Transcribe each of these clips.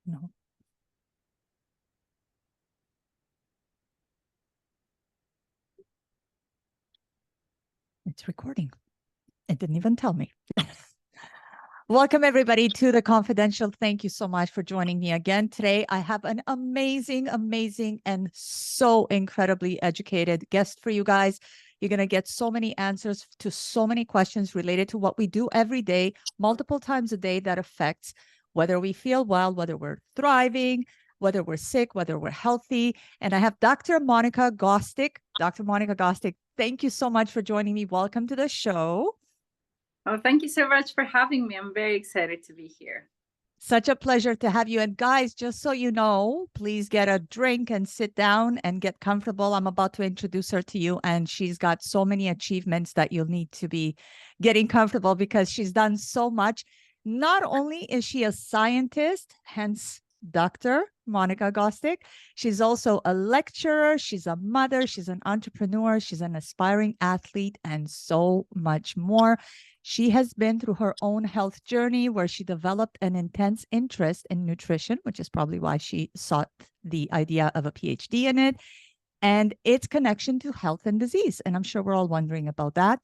No. It's recording. It didn't even tell me. Welcome, everybody, to The Confidential. Thank you so much for joining me again. Today, I have an amazing, and so incredibly educated guest for you guys. You're going to get so many answers to so many questions related to what we do every day, multiple times a day, that affects whether we feel well, whether we're thriving, whether we're sick, whether we're healthy. And I have Dr. Monica Gostic. Dr. Monica Gostic, thank you so much for joining me. Welcome to the show. Oh, thank you so much for having me. I'm very excited to be here. Such a pleasure to have you. And guys, just so you know, please get a drink and sit down and get comfortable. I'm about to introduce her to you, and she's got so many achievements that you'll need to be getting comfortable because she's done so much. Not only is she a scientist, hence Dr. Monica Gostic, she's also a lecturer, she's a mother, she's an entrepreneur, she's an aspiring athlete, and so much more. She has been through her own health journey where she developed an intense interest in nutrition, which is probably why she sought the idea of a PhD in it, and its connection to health and disease. And I'm sure we're all wondering about that.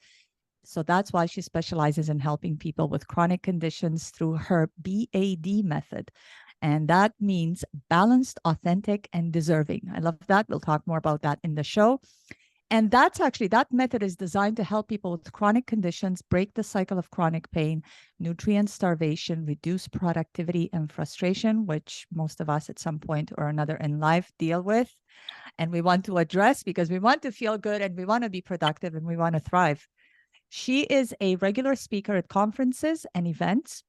So that's why she specializes in helping people with chronic conditions through her BAD method. And that means balanced, authentic, and deserving. I love that. We'll talk more about that in the show. And that's actually, that method is designed to help people with chronic conditions break the cycle of chronic pain, nutrient starvation, reduce productivity and frustration, which most of us at some point or another in life deal with. And we want to address because we want to feel good and we want to be productive and we want to thrive. She is a regular speaker at conferences and events,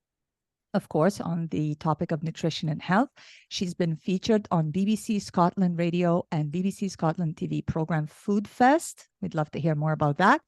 of course, on the topic of nutrition and health. She's been featured on BBC Scotland Radio and BBC Scotland TV program Food Fest. We'd love to hear more about that.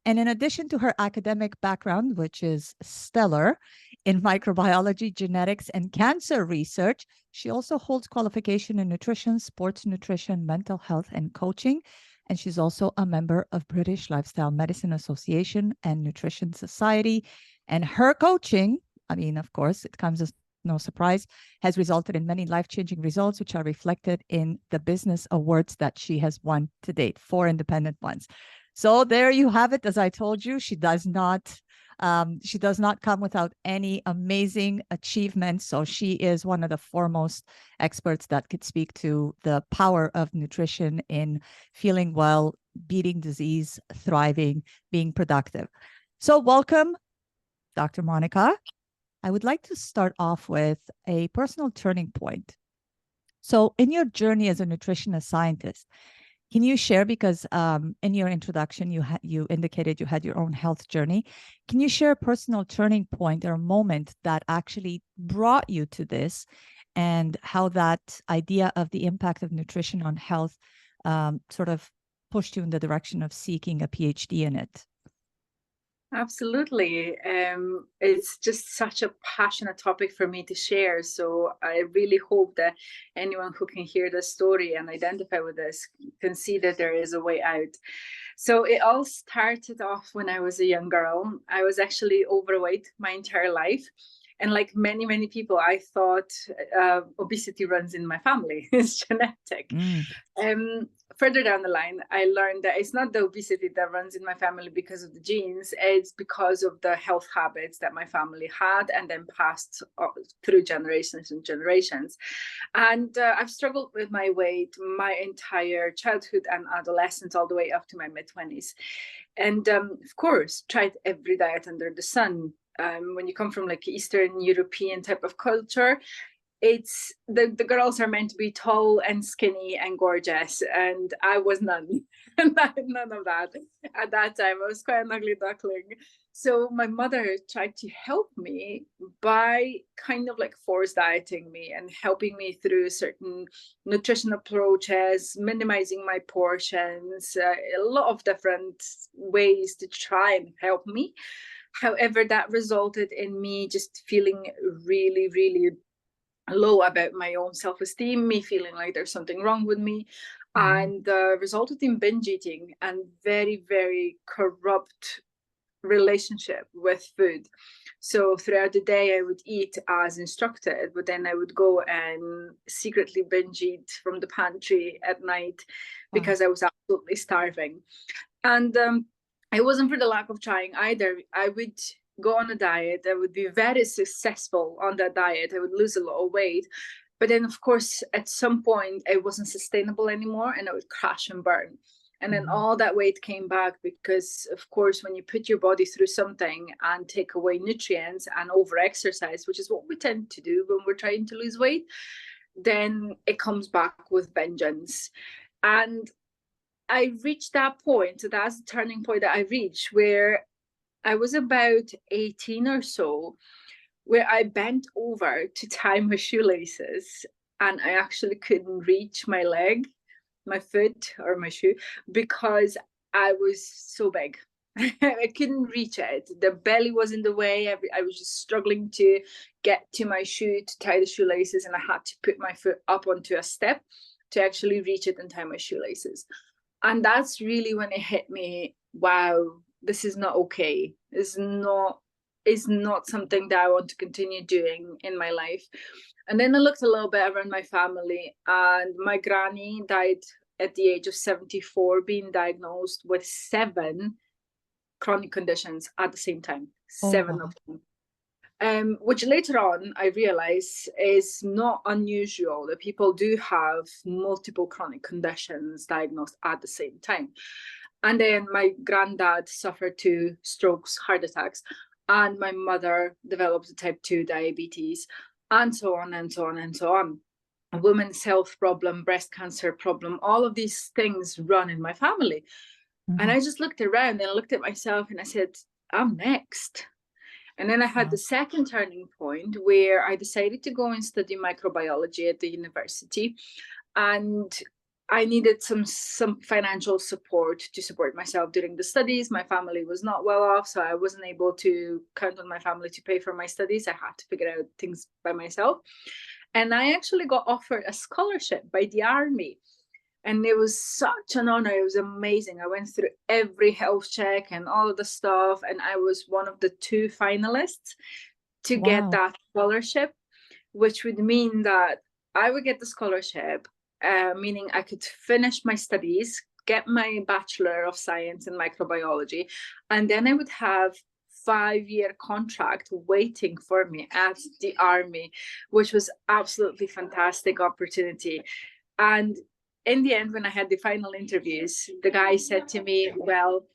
And in addition to her academic background, which is stellar in microbiology, genetics, and cancer research, she also holds qualification in nutrition, sports nutrition, mental health, and coaching. And she's also a member of British Lifestyle Medicine Association and Nutrition Society. And her coaching, I mean, of course, it comes as no surprise, has resulted in many life-changing results, which are reflected in the business awards that she has won to date, 4 independent ones. So there you have it. As I told you, she does not come without any amazing achievements. So she is one of the foremost experts that could speak to the power of nutrition in feeling well, beating disease, thriving, being productive. So welcome, Dr. Monica. I would like to start off with a personal turning point. So in your journey as a nutritionist scientist, can you share, because in your introduction, you indicated you had your own health journey. Can you share a personal turning point or a moment that actually brought you to this and how that idea of the impact of nutrition on health sort of pushed you in the direction of seeking a PhD in it? Absolutely. It's just such a passionate topic for me to share. So I really hope that anyone who can hear the story and identify with this can see that there is a way out. So it all started off when I was a young girl. I was actually overweight my entire life. And like many, many people, I thought obesity runs in my family. It's genetic. Further down the line, I learned that it's not the obesity that runs in my family because of the genes. It's because of the health habits that my family had and then passed through generations and generations. And I've struggled with my weight my entire childhood and adolescence, all the way up to my mid-20s. And of course, tried every diet under the sun. When you come from like Eastern European type of culture, it's the girls are meant to be tall and skinny and gorgeous, and I was none none of that. At that time I was quite an ugly duckling. So my mother tried to help me by kind of like force dieting me and helping me through certain nutrition approaches, minimizing my portions, a lot of different ways to try and help me. However, that resulted in me just feeling really, really low about my own self-esteem, me feeling like there's something wrong with me, and resulted in binge eating and very, very corrupt relationship with food. So throughout the day, I would eat as instructed, but then I would go and secretly binge eat from the pantry at night Wow. because I was absolutely starving. And it wasn't for the lack of trying either. I would go on a diet. I would be very successful on that diet. I would lose a lot of weight. But then, of course, at some point, it wasn't sustainable anymore and I would crash and burn. And then all that weight came back because, of course, when you put your body through something and take away nutrients and over exercise, which is what we tend to do when we're trying to lose weight, then it comes back with vengeance. And I reached that point. So that's the turning point that I reached, where I was about 18 or so, where I bent over to tie my shoelaces and I actually couldn't reach my leg, my foot or my shoe, because I was so big. I couldn't reach it. The belly was in the way. I was just struggling to get to my shoe to tie the shoelaces, and I had to put my foot up onto a step to actually reach it and tie my shoelaces. And that's really when it hit me, wow, this is not okay. It's not something that I want to continue doing in my life. And then I looked a little bit around my family, and my granny died at the age of 74, being diagnosed with 7 chronic conditions at the same time, 7 of them. Which later on I realized is not unusual, that people do have multiple chronic conditions diagnosed at the same time. And then my granddad suffered 2 strokes, heart attacks, and my mother developed type 2 diabetes, and so on and so on and so on. A women's health problem, breast cancer problem, all of these things run in my family. And I just looked around and I looked at myself and I said, I'm next. And then I had the second turning point where I decided to go and study microbiology at the university. And I needed some financial support to support myself during the studies. My family was not well off, so I wasn't able to count on my family to pay for my studies. I had to figure out things by myself. And I actually got offered a scholarship by the army. And it was such an honor. It was amazing. I went through every health check and all of the stuff. And I was one of the 2 finalists to get that scholarship, which would mean that I would get the scholarship, meaning I could finish my studies, get my Bachelor of Science in Microbiology, and then I would have 5-year contract waiting for me at the army, which was absolutely fantastic opportunity. And in the end, when I had the final interviews, the guy said to me, well,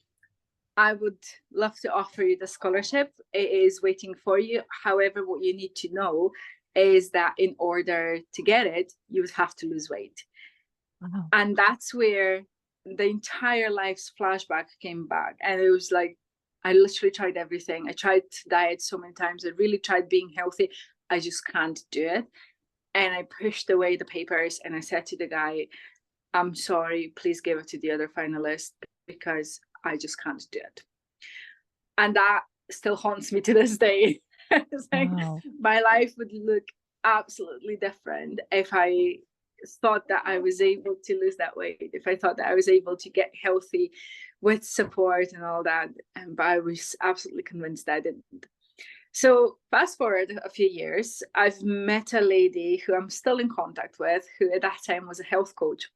I would love to offer you the scholarship. It is waiting for you. However, what you need to know is that in order to get it, you would have to lose weight. And that's where the entire life's flashback came back. And it was like, I literally tried everything. I tried diet so many times. I really tried being healthy. I just can't do it. And I pushed away the papers and I said to the guy, I'm sorry, please give it to the other finalist because I just can't do it. And that still haunts me to this day. It's like my life would look absolutely different if I thought that I was able to lose that weight, if I thought that I was able to get healthy with support and all that. But I was absolutely convinced that I didn't. So fast forward a few years, I've met a lady who I'm still in contact with, who at that time was a health coach.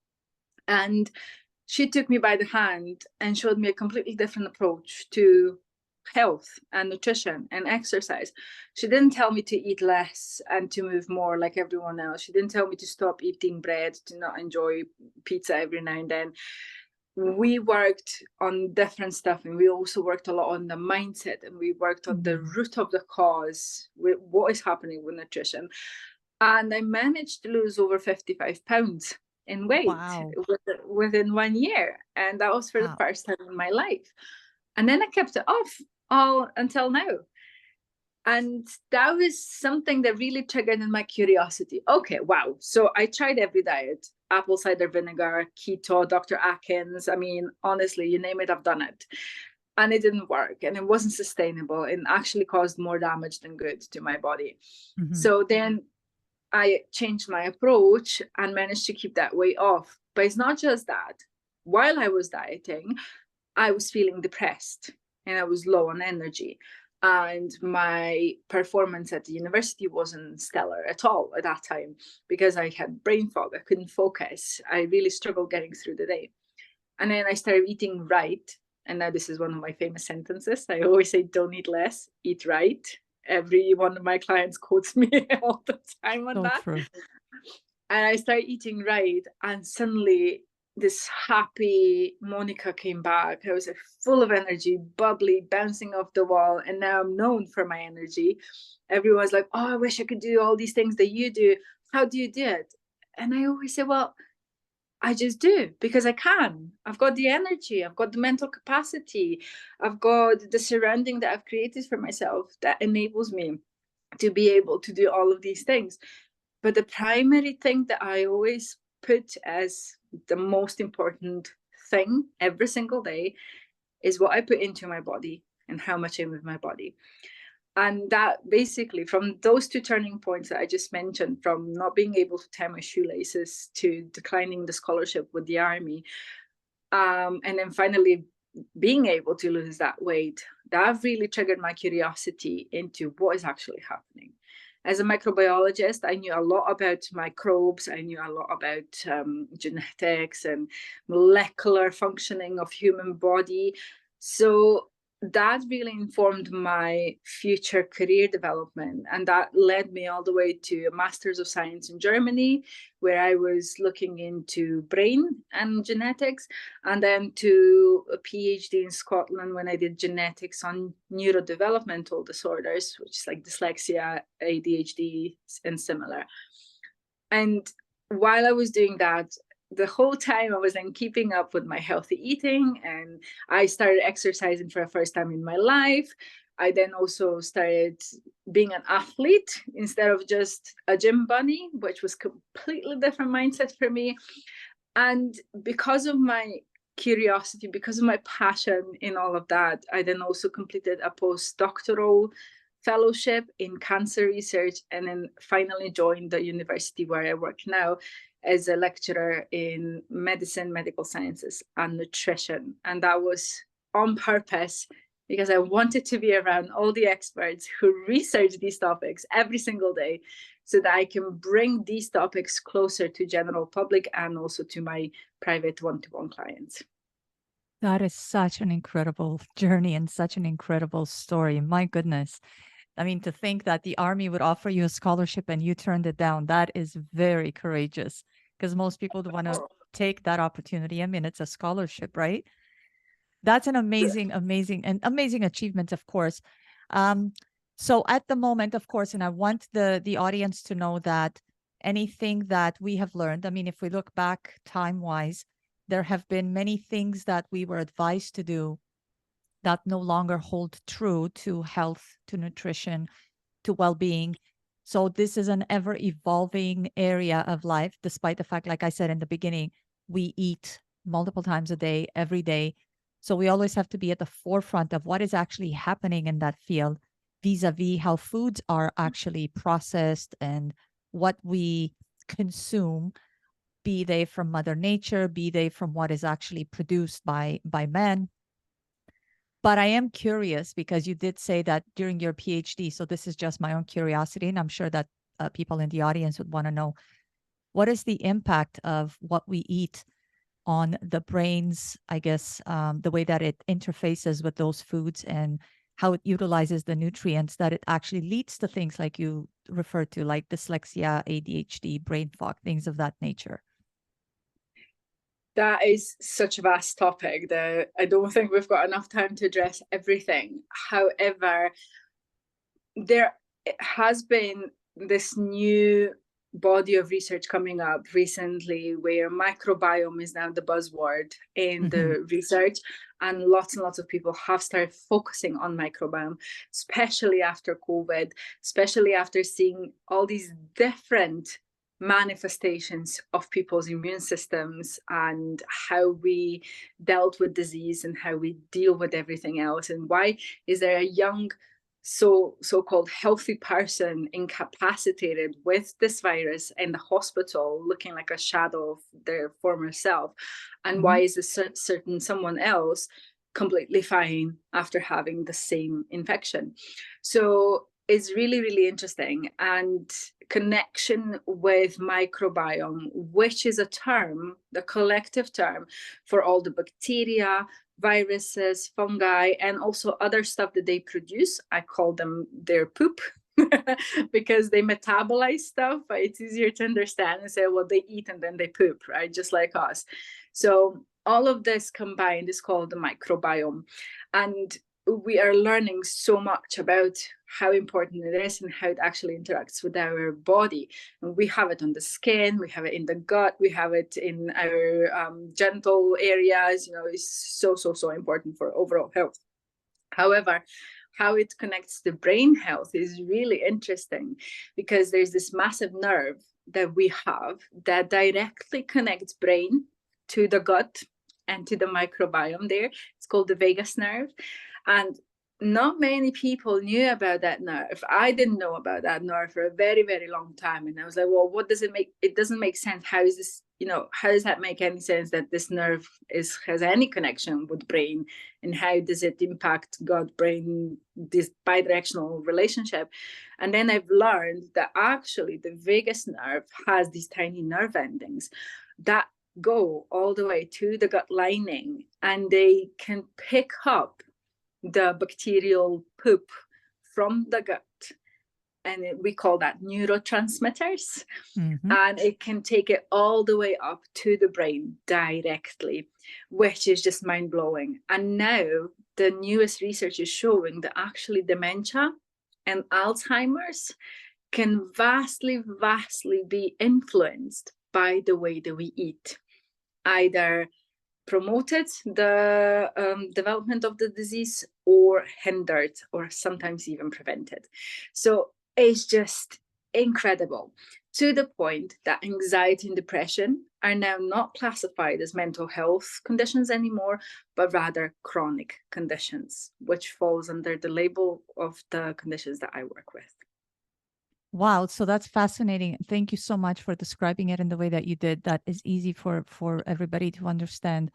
And she took me by the hand and showed me a completely different approach to health and nutrition and exercise. She didn't tell me to eat less and to move more like everyone else. She didn't tell me to stop eating bread, to not enjoy pizza every now and then. We worked on different stuff, and we also worked a lot on the mindset, and we worked on the root of the cause, with what is happening with nutrition. And I managed to lose over 55 pounds in weight within 1 year. And that was for the first time in my life. And then I kept it off all until now. And that was something that really triggered in my curiosity. Okay, wow. So I tried every diet, apple cider vinegar, keto, Dr. Atkins. I mean, honestly, you name it, I've done it. And it didn't work, and it wasn't sustainable, and actually caused more damage than good to my body. So then I changed my approach and managed to keep that weight off. But it's not just that. While I was dieting, I was feeling depressed. and I was low on energy. And my performance at the university wasn't stellar at all at that time because I had brain fog. I couldn't focus. I really struggled getting through the day. And then I started eating right. And now this is one of my famous sentences. I always say, don't eat less, eat right. Every one of my clients quotes me all the time on So that. true. And I started eating right. And suddenly this happy Monica came back. I was full of energy, bubbly, bouncing off the wall. And now I'm known for my energy. Everyone's like, oh, I wish I could do all these things that you do. How do you do it? And I always say, well, I just do because I can. I've got the energy, I've got the mental capacity, I've got the surrounding that I've created for myself that enables me to be able to do all of these things. But the primary thing that I always put as the most important thing every single day is what I put into my body and how much I move my body. And that basically, from those two turning points that I just mentioned, from not being able to tie my shoelaces to declining the scholarship with the army, and then finally being able to lose that weight, that really triggered my curiosity into what is actually happening. As a microbiologist, I knew a lot about microbes. I knew a lot about genetics and molecular functioning of human body. So that really informed my future career development. And that led me all the way to a Master's of Science in Germany, where I was looking into brain and genetics, and then to a PhD in Scotland when I did genetics on neurodevelopmental disorders, which is like dyslexia, ADHD, and similar. And while I was doing that, the whole time I was then keeping up with my healthy eating, and I started exercising for the first time in my life. I then also started being an athlete instead of just a gym bunny, which was completely different mindset for me. And because of my curiosity, because of my passion in all of that, I then also completed a postdoctoral fellowship in cancer research, and then finally joined the university where I work now as a lecturer in medicine, medical sciences, and nutrition. And that was on purpose because I wanted to be around all the experts who research these topics every single day, so that I can bring these topics closer to general public and also to my private one-to-one clients. That is such an incredible journey and such an incredible story. My goodness. I mean, to think that the army would offer you a scholarship and you turned it down, that is very courageous, because most people don't want to take that opportunity. I mean, it's a scholarship, right? That's an amazing, amazing achievement, of course. So at the moment, of course, and I want the audience to know that anything that we have learned, I mean, if we look back time-wise, there have been many things that we were advised to do that no longer hold true to health, to nutrition, to well-being. So this is an ever-evolving area of life, despite the fact, like I said in the beginning, we eat multiple times a day, every day. So we always have to be at the forefront of what is actually happening in that field, vis-a-vis how foods are actually processed and what we consume, be they from Mother Nature, be they from what is actually produced by man. But I am curious because you did say that during your PhD, so this is just my own curiosity, and I'm sure that people in the audience would want to know, what is the impact of what we eat on the brains, I guess, the way that it interfaces with those foods and how it utilizes the nutrients, that it actually leads to things like you referred to, like dyslexia, ADHD, brain fog, things of that nature. That is such a vast topic that I don't think we've got enough time to address everything. However, there has been this new body of research coming up recently where microbiome is now the buzzword in the research, and lots of people have started focusing on microbiome, especially after COVID, especially after seeing all these different manifestations of people's immune systems and how we dealt with disease and how we deal with everything else. And why is there a young so-called healthy person incapacitated with this virus in the hospital, looking like a shadow of their former self? And why is a certain someone else completely fine after having the same infection. So it's really, really interesting. And connection with microbiome, which is a term, the collective term for all the bacteria, viruses, fungi, and also other stuff that they produce. I call them their poop. Because they metabolize stuff, but it's easier to understand and say, well, they eat and then they poop, right? Just like us. So all of this combined is called the microbiome. And we are learning so much about how important it is and how it actually interacts with our body. And we have it on the skin, we have it in the gut, we have it in our genital areas. It's so important for overall health. However, how it connects to brain health is really interesting, because there's this massive nerve that we have that directly connects brain to the gut and to the microbiome there. It's called the vagus nerve. And not many people knew about that nerve. I didn't know about that nerve for a very, very long time. And I was like, well, what does it make? It doesn't make sense. How is this, how does that make any sense that this nerve has any connection with brain? And how does it impact gut brain, this bidirectional relationship? And then I've learned that actually the vagus nerve has these tiny nerve endings that go all the way to the gut lining, and they can pick up the bacterial poop from the gut, and we call that neurotransmitters. And it can take it all the way up to the brain directly, which is just mind-blowing. And now the newest research is showing that actually dementia and Alzheimer's can vastly be influenced by the way that we eat, either promoted the development of the disease or hindered or sometimes even prevented. So it's just incredible, to the point that anxiety and depression are now not classified as mental health conditions anymore, but rather chronic conditions, which falls under the label of the conditions that I work with. Wow. So that's fascinating. Thank you so much for describing it in the way that you did. That is easy for everybody to understand.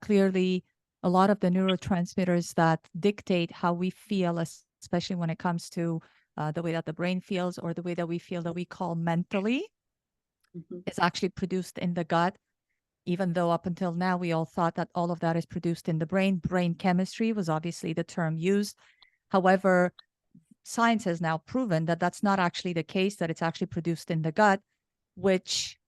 Clearly, a lot of the neurotransmitters that dictate how we feel, especially when it comes to the way that the brain feels or the way that we feel, that we call mentally, is actually produced in the gut. Even though up until now, we all thought that all of that is produced in the brain. Brain chemistry was obviously the term used. However, science has now proven that that's not actually the case, that it's actually produced in the gut, which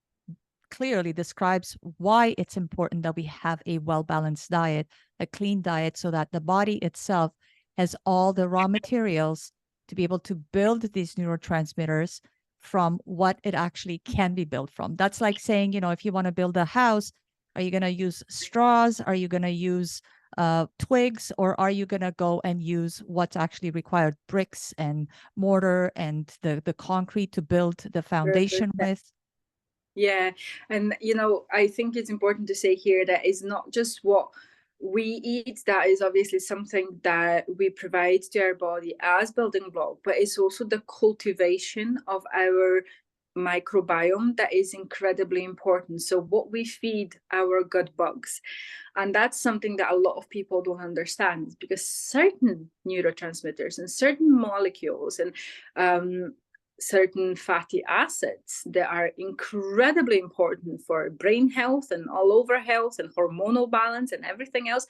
clearly describes why it's important that we have a well-balanced diet, a clean diet, so that the body itself has all the raw materials to be able to build these neurotransmitters from what it actually can be built from. That's like saying, if you want to build a house, are you going to use straws? Are you going to use twigs, or are you going to go and use what's actually required, bricks and mortar and the concrete to build the foundation with? Yeah. And, I think it's important to say here that it's not just what we eat that is obviously something that we provide to our body as building block, but it's also the cultivation of our microbiome that is incredibly important. So what we feed our gut bugs, and that's something that a lot of people don't understand, because certain neurotransmitters and certain molecules and certain fatty acids that are incredibly important for brain health and all over health and hormonal balance and everything else,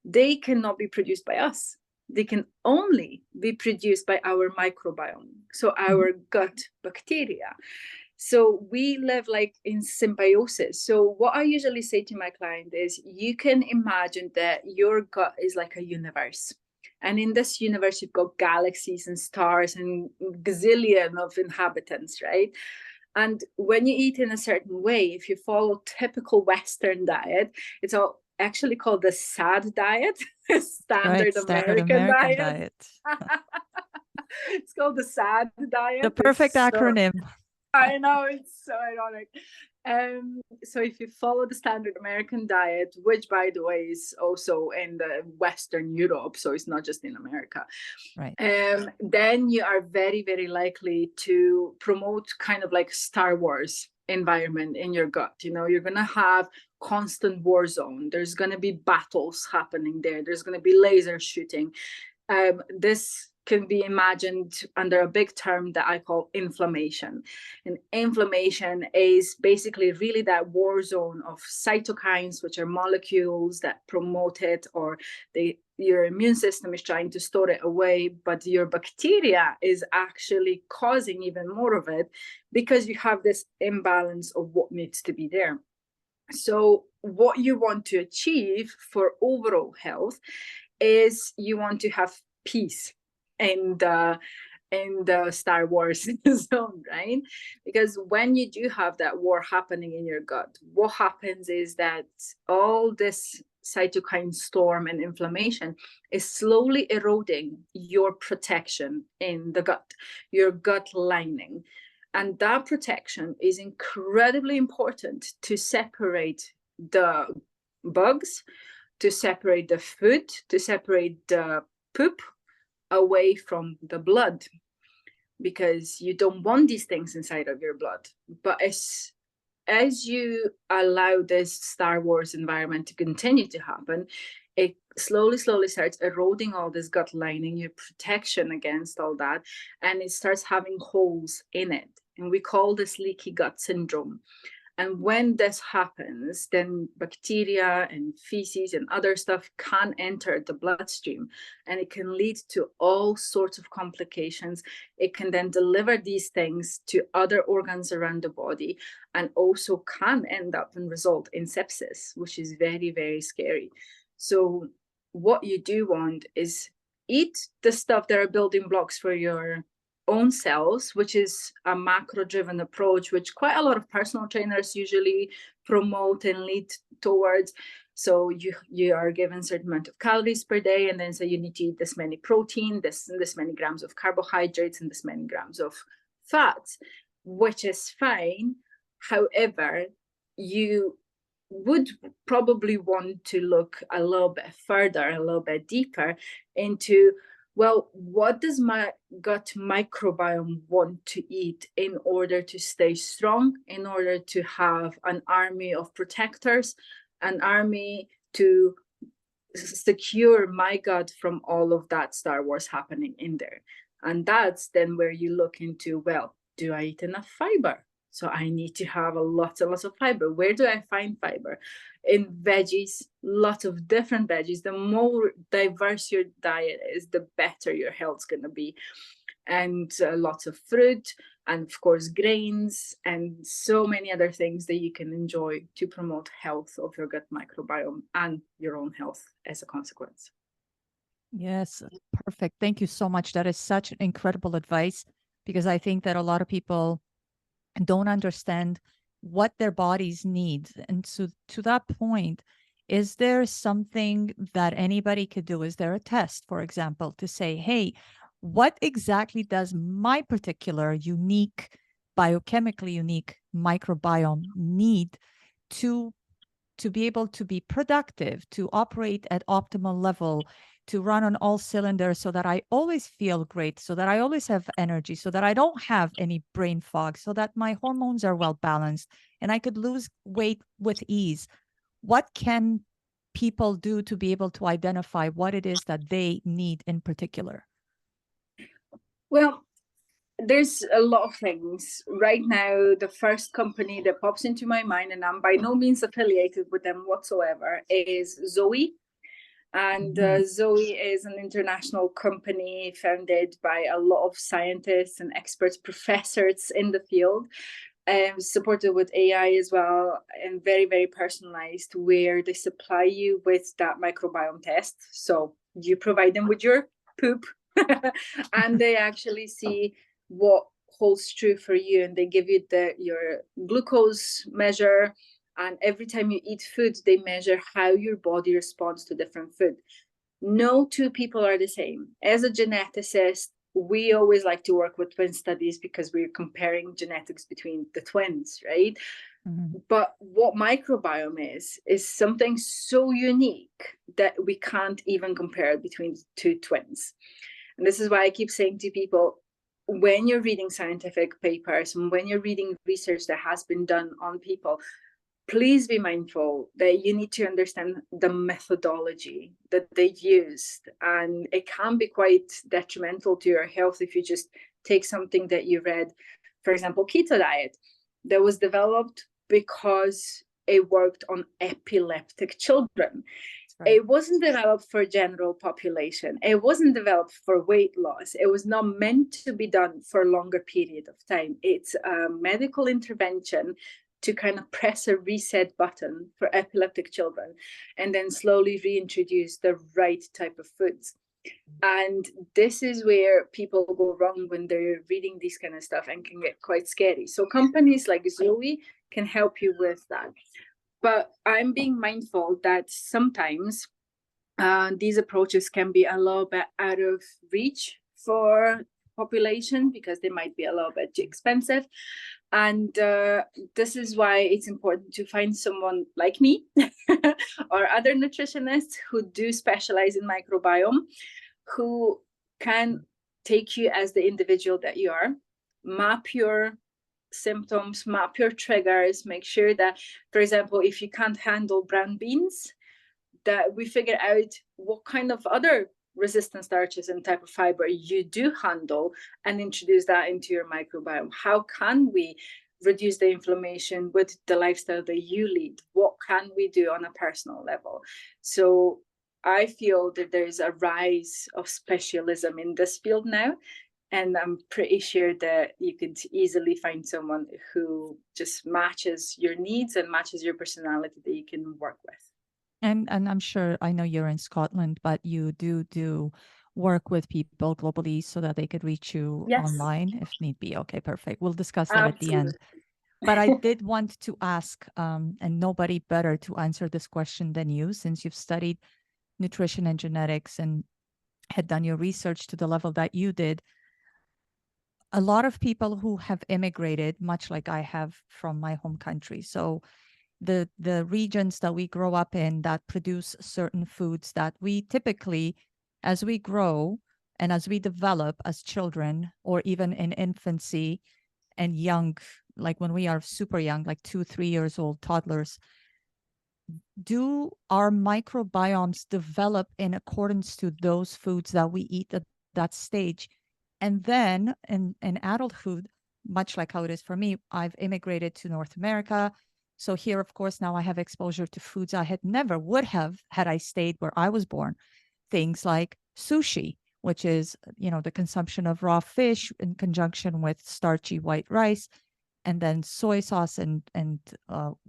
they cannot be produced by us. They can only be produced by our microbiome, so our gut bacteria. So we live like in symbiosis. So what I usually say to my client is, you can imagine that your gut is like a universe. And in this universe, you've got galaxies and stars and gazillion of inhabitants, right? And when you eat in a certain way, if you follow typical Western diet, it's all actually called the SAD diet, standard American diet. It's called the SAD diet. The perfect acronym. I know, it's so ironic. So if you follow the standard American diet, which by the way is also in the Western Europe, so it's not just in America, right? Then you are very, very likely to promote kind of like Star Wars environment in your gut. You know, you're going to have constant war zone. There's going to be battles happening there. There's going to be laser shooting. This can be imagined under a big term that I call inflammation. And inflammation is basically really that war zone of cytokines, which are molecules that promote it, or your immune system is trying to store it away, but your bacteria is actually causing even more of it because you have this imbalance of what needs to be there. So what you want to achieve for overall health is you want to have peace in the Star Wars zone, right? Because when you do have that war happening in your gut, what happens is that all this cytokine storm and inflammation is slowly eroding your protection in the gut, your gut lining. And that protection is incredibly important to separate the bugs, to separate the food, to separate the poop away from the blood, because you don't want these things inside of your blood. But as you allow this Star Wars environment to continue to happen, it slowly starts eroding all this gut lining, your protection against all that, and it starts having holes in it. And we call this leaky gut syndrome. And when this happens, then bacteria and feces and other stuff can enter the bloodstream, and it can lead to all sorts of complications. It can then deliver these things to other organs around the body, and also can end up and result in sepsis, which is very, very scary. So what you do want is eat the stuff that are building blocks for your own cells, which is a macro-driven approach, which quite a lot of personal trainers usually promote and lead towards. So you are given a certain amount of calories per day, and then say you need to eat this many protein, this many grams of carbohydrates, and this many grams of fats, which is fine. However, you would probably want to look a little bit further, a little bit deeper into, well, what does my gut microbiome want to eat in order to stay strong, in order to have an army of protectors, an army to secure my gut from all of that Star Wars happening in there? And that's then where you look into, well, do I eat enough fiber? So I need to have a lot of fiber. Where do I find fiber? In veggies, lots of different veggies. The more diverse your diet is, the better your health's going to be. And lots of fruit, and of course grains, and so many other things that you can enjoy to promote health of your gut microbiome and your own health as a consequence. Yes, perfect. Thank you so much. That is such incredible advice, because I think that a lot of people don't understand what their bodies need. And so to that point, is there something that anybody could do? Is there a test, for example, to say, hey, what exactly does my particular unique, biochemically unique microbiome need to be able to be productive, to operate at optimal level, to run on all cylinders, so that I always feel great, so that I always have energy, so that I don't have any brain fog, so that my hormones are well balanced and I could lose weight with ease? What can people do to be able to identify what it is that they need in particular? Well, there's a lot of things. Right now, the first company that pops into my mind, and I'm by no means affiliated with them whatsoever, is Zoe. And Zoe is an international company founded by a lot of scientists and experts, professors in the field, supported with AI as well, and very, very personalized, where they supply you with that microbiome test. So you provide them with your poop and they actually see what holds true for you, and they give you your glucose measure. And every time you eat food, they measure how your body responds to different food. No two people are the same. As a geneticist, we always like to work with twin studies because we're comparing genetics between the twins, right? Mm-hmm. But what microbiome is something so unique that we can't even compare between two twins. And this is why I keep saying to people, when you're reading scientific papers and when you're reading research that has been done on people, please be mindful that you need to understand the methodology that they used. And it can be quite detrimental to your health if you just take something that you read. For example, keto diet that was developed because it worked on epileptic children. Right. It wasn't developed for general population. It wasn't developed for weight loss. It was not meant to be done for a longer period of time. It's a medical intervention to kind of press a reset button for epileptic children and then slowly reintroduce the right type of foods. And this is where people go wrong when they're reading this kind of stuff and can get quite scary. So companies like Zoe can help you with that. But I'm being mindful that sometimes these approaches can be a little bit out of reach for population because they might be a little bit too expensive. And this is why it's important to find someone like me or other nutritionists who do specialize in microbiome, who can take you as the individual that you are, map your symptoms, map your triggers, make sure that, for example, if you can't handle brown beans, that we figure out what kind of other resistant starches and type of fiber you do handle and introduce that into your microbiome. How can we reduce the inflammation with the lifestyle that you lead? What can we do on a personal level? So I feel that there's a rise of specialism in this field now. And I'm pretty sure that you could easily find someone who just matches your needs and matches your personality that you can work with. And I'm sure, I know you're in Scotland, but you do work with people globally so that they could reach you online if need be. Okay, perfect. We'll discuss that at the end. But I did want to ask, and nobody better to answer this question than you, since you've studied nutrition and genetics and had done your research to the level that you did. A lot of people who have immigrated, much like I have from my home country. So the regions that we grow up in that produce certain foods that we typically, as we grow and as we develop as children, or even in infancy and young, like when we are super young, like 2-3 years old toddlers, do our microbiomes develop in accordance to those foods that we eat at that stage? And then in adulthood, much like how it is for me, I've immigrated to North America. So here, of course, now I have exposure to foods I had never would have had I stayed where I was born. Things like sushi, which is, the consumption of raw fish in conjunction with starchy white rice, and then soy sauce and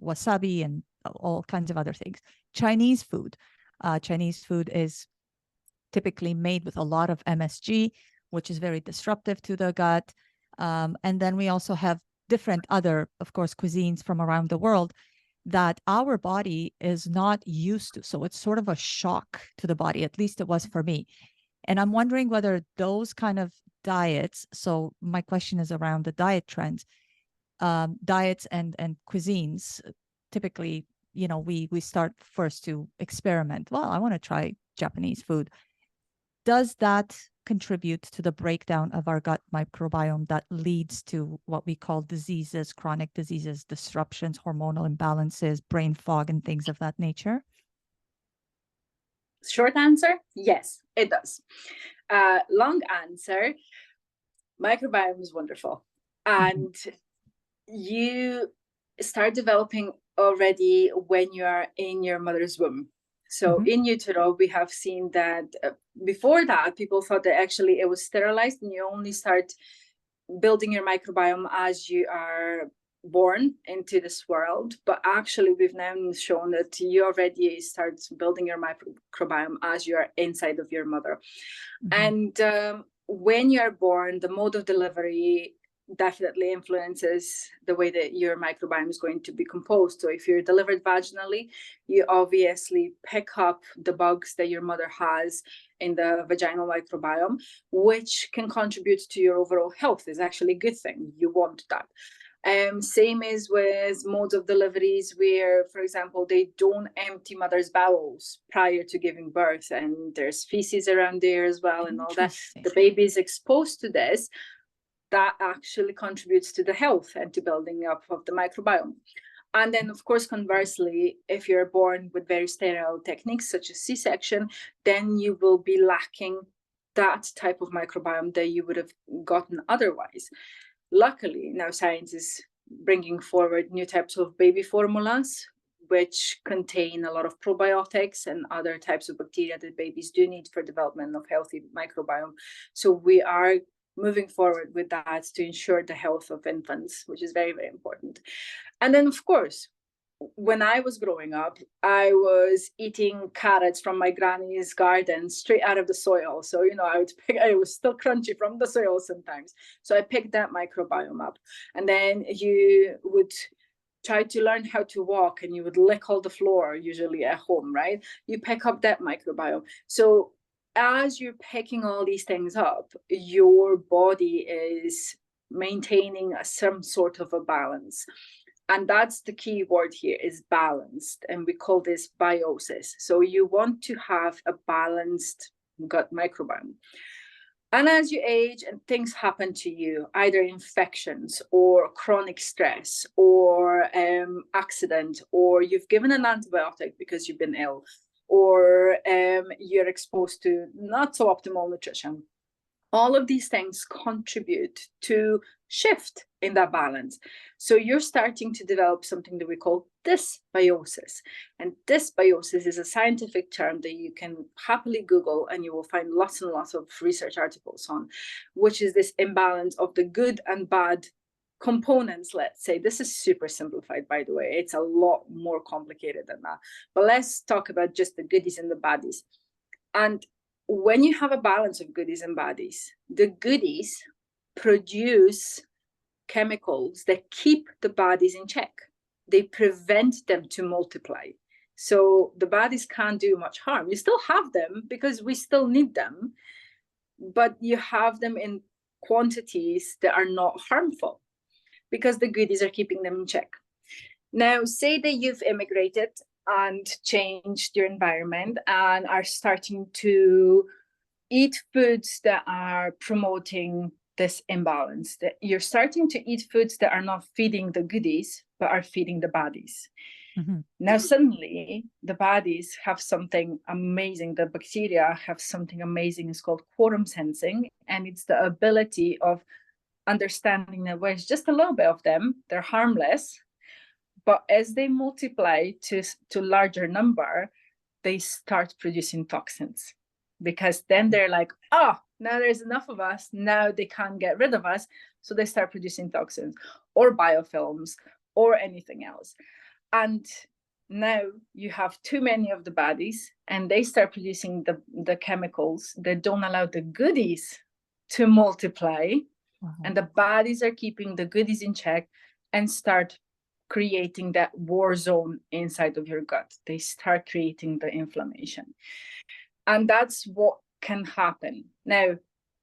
wasabi and all kinds of other things. Chinese food. Chinese food is typically made with a lot of MSG, which is very disruptive to the gut. And then we also have different other, of course, cuisines from around the world that our body is not used to. So it's sort of a shock to the body, at least it was for me. And I'm wondering whether those kind of diets, so my question is around the diet trends, diets and cuisines. Typically, we start first to experiment. Well, I want to try Japanese food. Does that contribute to the breakdown of our gut microbiome that leads to what we call diseases, chronic diseases, disruptions, hormonal imbalances, brain fog, and things of that nature? Short answer, yes, it does. Long answer, microbiome is wonderful. And you start developing already when you are in your mother's womb. So in utero, we have seen that before that, people thought that actually it was sterilized and you only start building your microbiome as you are born into this world. But actually, we've now shown that you already start building your microbiome as you are inside of your mother. And when you are born, the mode of delivery definitely influences the way that your microbiome is going to be composed. So if you're delivered vaginally, you obviously pick up the bugs that your mother has in the vaginal microbiome, which can contribute to your overall health. Is actually a good thing. You want that. Same is with modes of deliveries where, for example, they don't empty mother's bowels prior to giving birth, and there's feces around there as well and all that. The baby is exposed to this. that actually contributes to the health and to building up of the microbiome. And then, of course, conversely, if you're born with very sterile techniques such as C-section, then you will be lacking that type of microbiome that you would have gotten otherwise. Luckily, now science is bringing forward new types of baby formulas, which contain a lot of probiotics and other types of bacteria that babies do need for development of healthy microbiome. So we are moving forward with that to ensure the health of infants, which is very, very important. And then, of course, when I was growing up, I was eating carrots from my granny's garden straight out of the soil. So, you know, it was still crunchy from the soil sometimes. So I picked that microbiome up. And then you would try to learn how to walk and you would lick all the floor, usually at home, right? You pick up that microbiome. So as you're picking all these things up, your body is maintaining some sort of a balance. And that's the key word here, is balanced. And we call this biosis. So you want to have a balanced gut microbiome. And as you age and things happen to you, either infections or chronic stress or accident, or you've given an antibiotic because you've been ill, or you're exposed to not so optimal nutrition, all of these things contribute to shift in that balance. So you're starting to develop something that we call dysbiosis. And dysbiosis is a scientific term that you can happily Google and you will find lots and lots of research articles on, which is this imbalance of the good and bad components, let's say. This is super simplified, by the way. It's a lot more complicated than that. But let's talk about just the goodies and the baddies. And when you have a balance of goodies and baddies, the goodies produce chemicals that keep the baddies in check. They prevent them to multiply. So the baddies can't do much harm. You still have them because we still need them, but you have them in quantities that are not harmful because the goodies are keeping them in check. Now, say that you've immigrated and changed your environment and are starting to eat foods that are promoting this imbalance, that you're starting to eat foods that are not feeding the goodies, but are feeding the baddies. Mm-hmm. Now, suddenly, the baddies have something amazing. The bacteria have something amazing. It's called quorum sensing, and it's the ability of understanding that there's just a little bit of them. They're harmless. But as they multiply to larger number, they start producing toxins, because then they're like, oh, now there's enough of us. Now they can't get rid of us. So they start producing toxins or biofilms or anything else. And now you have too many of the baddies and they start producing the chemicals that don't allow the goodies to multiply. Uh-huh. And the baddies are keeping the goodies in check and start creating that war zone inside of your gut. They start creating the inflammation. And that's what can happen. Now,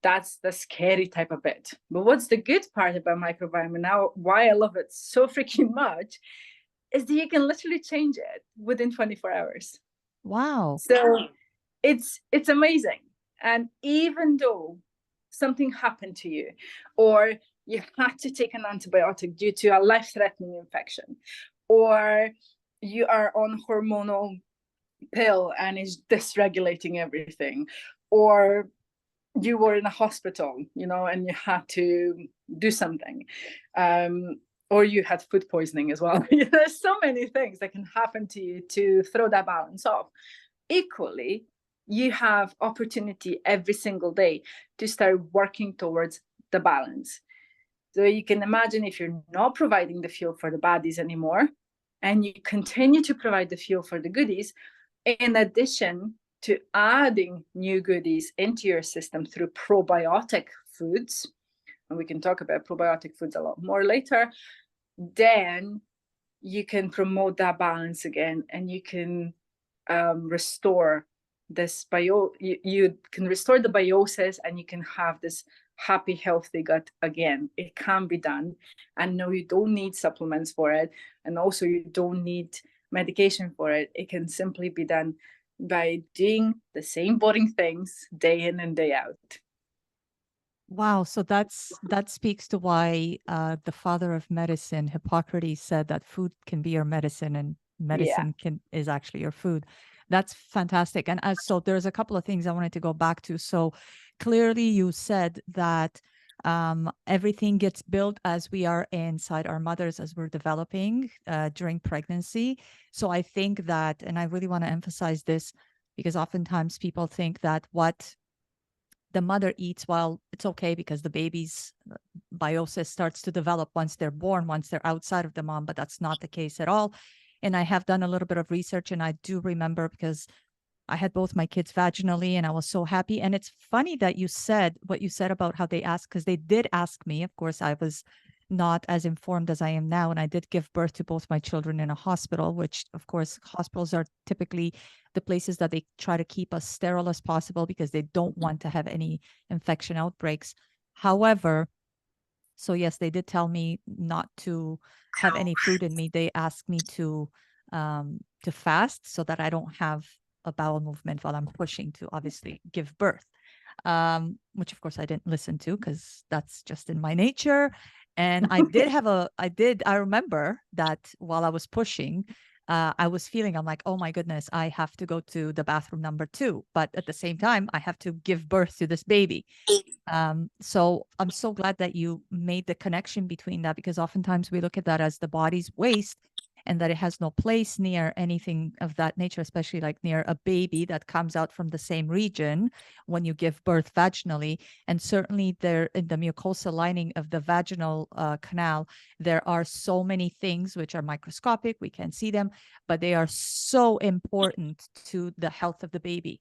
that's the scary type of it. But what's the good part about microbiome, and now why I love it so freaking much, is that you can literally change it within 24 hours. Wow. So it's amazing. And even though something happened to you, or you had to take an antibiotic due to a life-threatening infection, or you are on hormonal pill and is dysregulating everything, or you were in a hospital, and you had to do something, or you had food poisoning as well. There's so many things that can happen to you to throw that balance off. Equally, you have opportunity every single day to start working towards the balance. So you can imagine, if you're not providing the fuel for the baddies anymore, and you continue to provide the fuel for the goodies, in addition to adding new goodies into your system through probiotic foods, and we can talk about probiotic foods a lot more later, then you can promote that balance again, and you can restore this you can restore the biosis, and you can have this happy, healthy gut again. It can be done. And no, you don't need supplements for it. And also you don't need medication for it. It can simply be done by doing the same boring things day in and day out. Wow. So that speaks to why the father of medicine, Hippocrates, said that food can be your medicine and Yeah. medicine is actually your food. That's fantastic. And so there's a couple of things I wanted to go back to. So clearly you said that everything gets built as we are inside our mothers as we're developing during pregnancy. So I think that, and I really want to emphasize this because oftentimes people think that what the mother eats, while it's okay because the baby's biosis starts to develop once they're born, once they're outside of the mom, but that's not the case at all. And I have done a little bit of research, and I do remember because I had both my kids vaginally and I was so happy. And it's funny that you said what you said about how they asked, because they did ask me. Of course, I was not as informed as I am now. And I did give birth to both my children in a hospital, which, of course, hospitals are typically the places that they try to keep as sterile as possible because they don't want to have any infection outbreaks. However, so yes, they did tell me not to have any food in me. They asked me to fast so that I don't have a bowel movement while I'm pushing to obviously give birth. Which of course I didn't listen to because that's just in my nature. And I remember that while I was pushing, I was feeling, I'm like, oh my goodness, I have to go to the bathroom number 2. But at the same time, I have to give birth to this baby. So I'm so glad that you made the connection between that, because oftentimes we look at that as the body's waste and that it has no place near anything of that nature, especially like near a baby that comes out from the same region when you give birth vaginally. And certainly there in the mucosal lining of the vaginal canal, there are so many things which are microscopic. We can't see them, but they are so important to the health of the baby.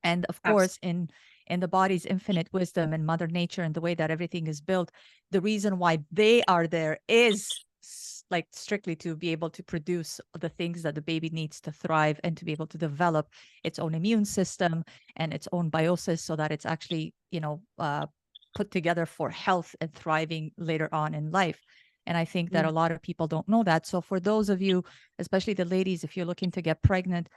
And of course, in the body's infinite wisdom and mother nature and the way that everything is built, the reason why they are there is like strictly to be able to produce the things that the baby needs to thrive and to be able to develop its own immune system and its own biosis, so that it's actually, put together for health and thriving later on in life. And I think that a lot of people don't know that. So for those of you, especially the ladies, if you're looking to get pregnant,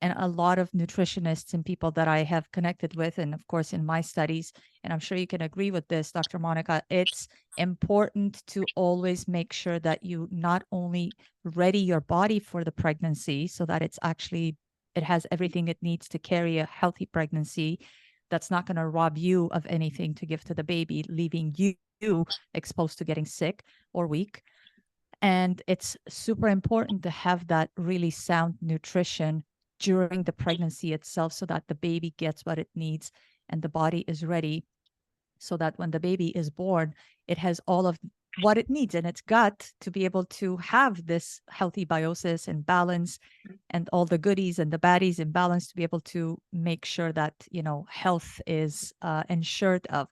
and a lot of nutritionists and people that I have connected with, and of course in my studies, and I'm sure you can agree with this, Dr. Monica, it's important to always make sure that you not only ready your body for the pregnancy so that it has everything it needs to carry a healthy pregnancy that's not going to rob you of anything to give to the baby, leaving you exposed to getting sick or weak. And it's super important to have that really sound nutrition during the pregnancy itself so that the baby gets what it needs and the body is ready, so that when the baby is born, it has all of what it needs in its gut to be able to have this healthy biosis and balance and all the goodies and the baddies in balance to be able to make sure that, health is ensured of.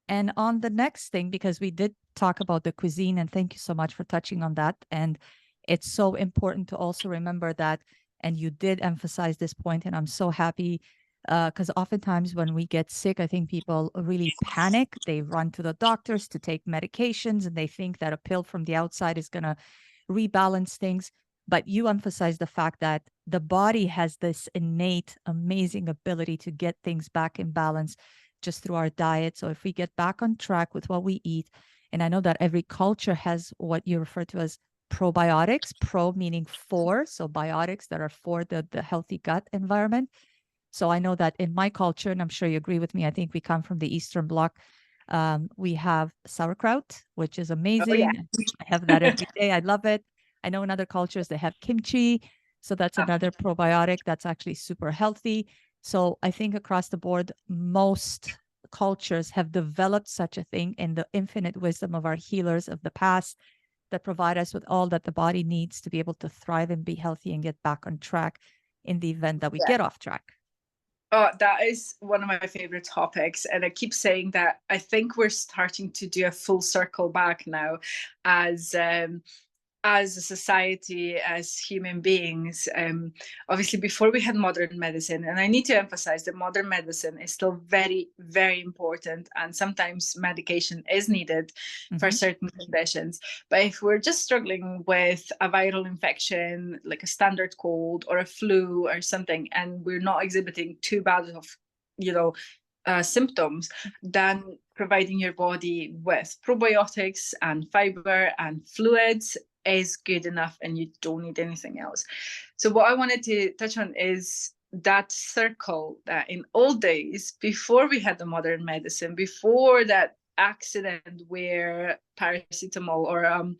And on the next thing, because we did talk about the cuisine, and thank you so much for touching on that. And it's so important to also remember that, and you did emphasize this point, and I'm so happy because oftentimes when we get sick, I think people really panic. They run to the doctors to take medications, and they think that a pill from the outside is going to rebalance things. But you emphasize the fact that the body has this innate, amazing ability to get things back in balance just through our diet. So if we get back on track with what we eat, and I know that every culture has what you refer to as probiotics, pro meaning for, so biotics that are for the healthy gut environment. So I know that in my culture, and I'm sure you agree with me, I think we come from the Eastern Bloc. We have sauerkraut, which is Oh yeah. amazing. I have that every day. I love it. I know in other cultures they have kimchi. So that's another probiotic that's actually super healthy. So I think across the board, most cultures have developed such a thing in the infinite wisdom of our healers of the past that provide us with all that the body needs to be able to thrive and be healthy and get back on track in the event that we get off track. Oh, that is one of my favorite topics. And I keep saying that I think we're starting to do a full circle back now as as a society, as human beings. Obviously, before we had modern medicine, and I need to emphasize that modern medicine is still very, very important, and sometimes medication is needed for certain conditions. But if we're just struggling with a viral infection, like a standard cold or a flu or something, and we're not exhibiting too bad of, symptoms than providing your body with probiotics and fiber and fluids is good enough, and you don't need anything else. So what I wanted to touch on is that circle that in old days, before we had the modern medicine, before that accident where paracetamol or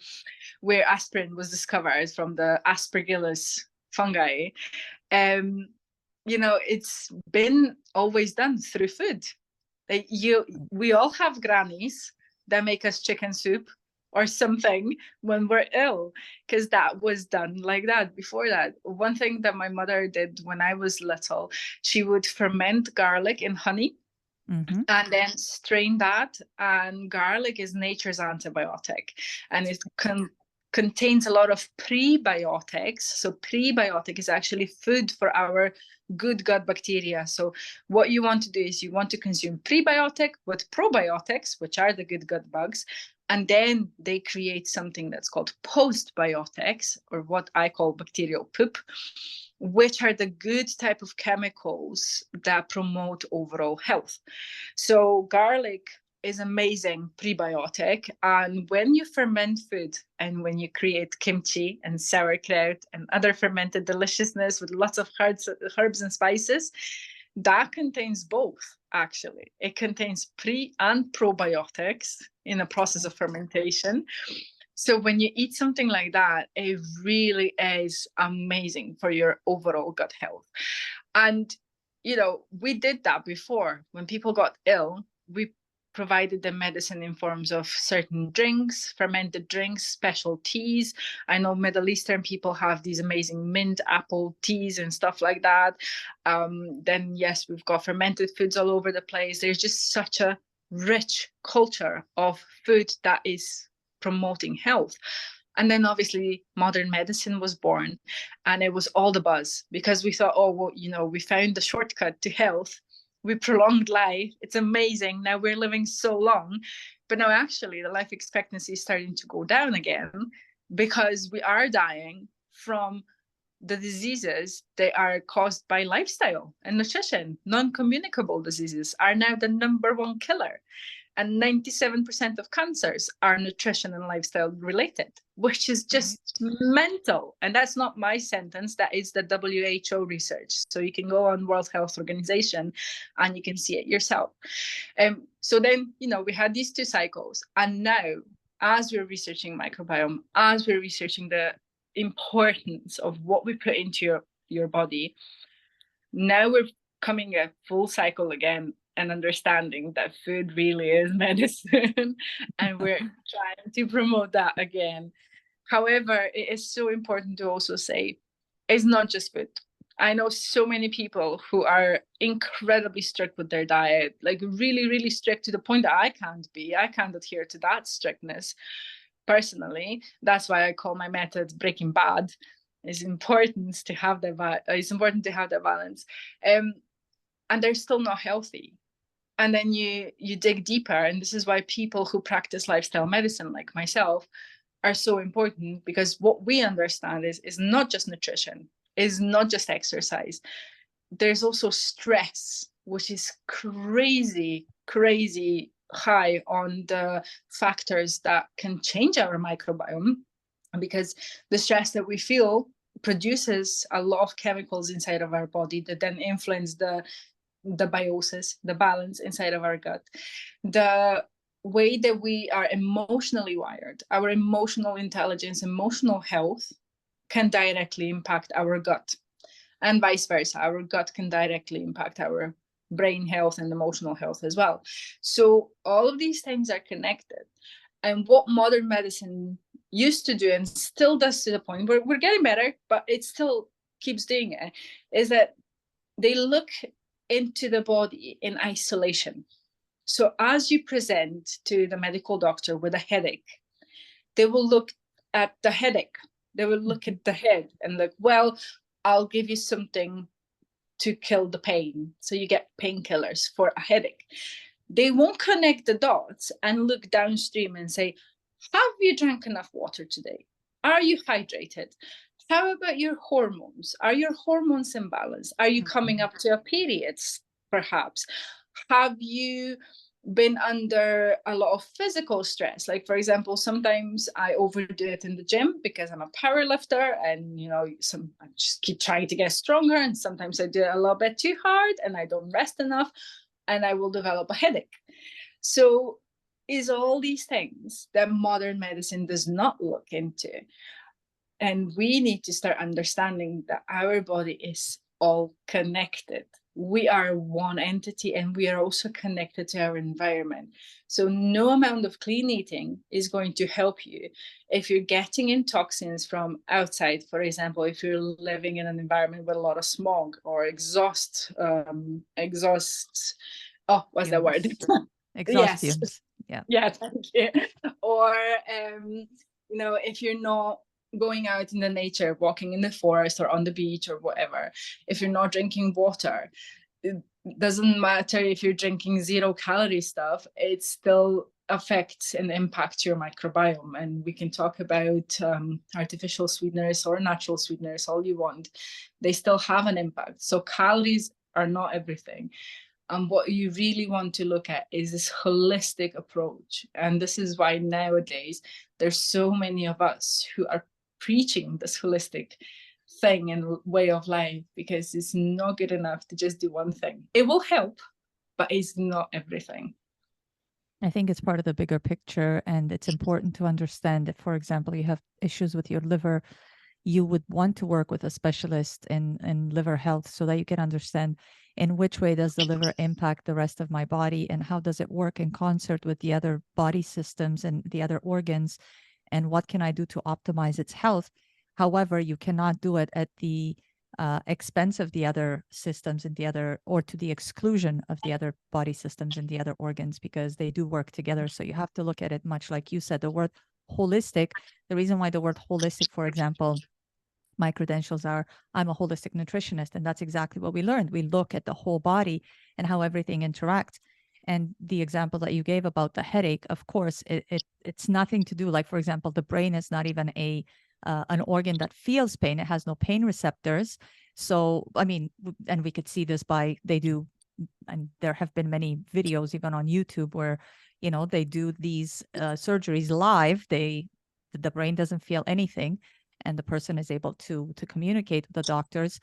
where aspirin was discovered from the aspergillus fungi, it's been always done through food. We all have grannies that make us chicken soup or something when we're ill, because that was done like that before that. One thing that my mother did when I was little, she would ferment garlic in honey and then strain that. And garlic is nature's antibiotic, and it contains a lot of prebiotics. So prebiotic is actually food for our good gut bacteria. So what you want to do is you want to consume prebiotic with probiotics, which are the good gut bugs, and then they create something that's called postbiotics, or what I call bacterial poop, which are the good type of chemicals that promote overall health. So garlic is amazing prebiotic, and when you ferment food and when you create kimchi and sauerkraut and other fermented deliciousness with lots of herbs and spices, that contains both. Actually, it contains pre and probiotics in the process of fermentation. So when you eat something like that, it really is amazing for your overall gut health. And we did that before. When people got ill, we provided them medicine in forms of certain drinks, fermented drinks, special teas. I know Middle Eastern people have these amazing mint apple teas and stuff like that. Then, yes, we've got fermented foods all over the place. There's just such a rich culture of food that is promoting health. And then obviously modern medicine was born, and it was all the buzz because we thought, oh, well, we found the shortcut to health. We prolonged life. It's amazing. Now we're living so long. But now actually the life expectancy is starting to go down again because we are dying from the diseases that are caused by lifestyle and nutrition. Non-communicable diseases are now the #1 killer. And 97% of cancers are nutrition and lifestyle related, which is just mental. And that's not my sentence. That is the WHO research. So you can go on World Health Organization and you can see it yourself. So then, we had these 2 cycles. And now, as we're researching microbiome, as we're researching the importance of what we put into your body, now we're coming a full cycle again and understanding that food really is medicine, and we're trying to promote that again. However, it is so important to also say it's not just food. I know so many people who are incredibly strict with their diet, like really, really strict to the point that I can't adhere to that strictness personally. That's why I call my method Breaking Bad. It's important to have that balance. And they're still not healthy. And then you dig deeper, and this is why people who practice lifestyle medicine like myself are so important, because what we understand is not just nutrition, is not just exercise. There's also stress, which is crazy high on the factors that can change our microbiome, because the stress that we feel produces a lot of chemicals inside of our body that then influence the biosis, the balance inside of our gut. The way that we are emotionally wired, our emotional intelligence, emotional health can directly impact our gut, and vice versa. Our gut can directly impact our brain health and emotional health as well. So all of these things are connected. And what modern medicine used to do, and still does to the point where we're getting better, but it still keeps doing it, is that they look into the body in isolation. So as you present to the medical doctor with a headache, they will look at the headache. They will look at the head and look, well, I'll give you something to kill the pain. So you get painkillers for a headache. They won't connect the dots and look downstream and say, have you drank enough water today? Are you hydrated? How about your hormones? Are your hormones imbalanced? Are you coming up to a period, perhaps? Have you been under a lot of physical stress? Like, for example, sometimes I overdo it in the gym because I'm a power lifter, and I just keep trying to get stronger, and sometimes I do it a little bit too hard and I don't rest enough, and I will develop a headache. So is all these things that modern medicine does not look into. And we need to start understanding that our body is all connected. We are one entity, and we are also connected to our environment. So no amount of clean eating is going to help you if you're getting in toxins from outside. For example, if you're living in an environment with a lot of smog or exhaust, what's that word? Exhaust Yes. fumes. Yeah. Yeah, thank you. Or if you're not going out in the nature, walking in the forest or on the beach or whatever, if you're not drinking water, it doesn't matter if you're drinking 0-calorie stuff, it still affects and impacts your microbiome. And we can talk about artificial sweeteners or natural sweeteners all you want. They still have an impact. So calories are not everything. And what you really want to look at is this holistic approach. And this is why nowadays there's so many of us who are preaching this holistic thing and way of life, because it's not good enough to just do one thing. It will help, but it's not everything. I think it's part of the bigger picture, and it's important to understand that, for example, you have issues with your liver, you would want to work with a specialist in liver health so that you can understand in which way does the liver impact the rest of my body, and how does it work in concert with the other body systems and the other organs, and what can I do to optimize its health. However, you cannot do it at the expense of the other systems and or to the exclusion of the other body systems and the other organs, because they do work together. So you have to look at it much like you said, the word holistic. The reason why the word holistic, for example, my credentials are, I'm a holistic nutritionist, and that's exactly what we learned. We look at the whole body and how everything interacts. And the example that you gave about the headache, of course, it's nothing to do, like, for example, the brain is not even an organ that feels pain. It has no pain receptors. So, I mean, and we could see this and there have been many videos even on YouTube where, they do these surgeries live. The brain doesn't feel anything, and the person is able to communicate with the doctors.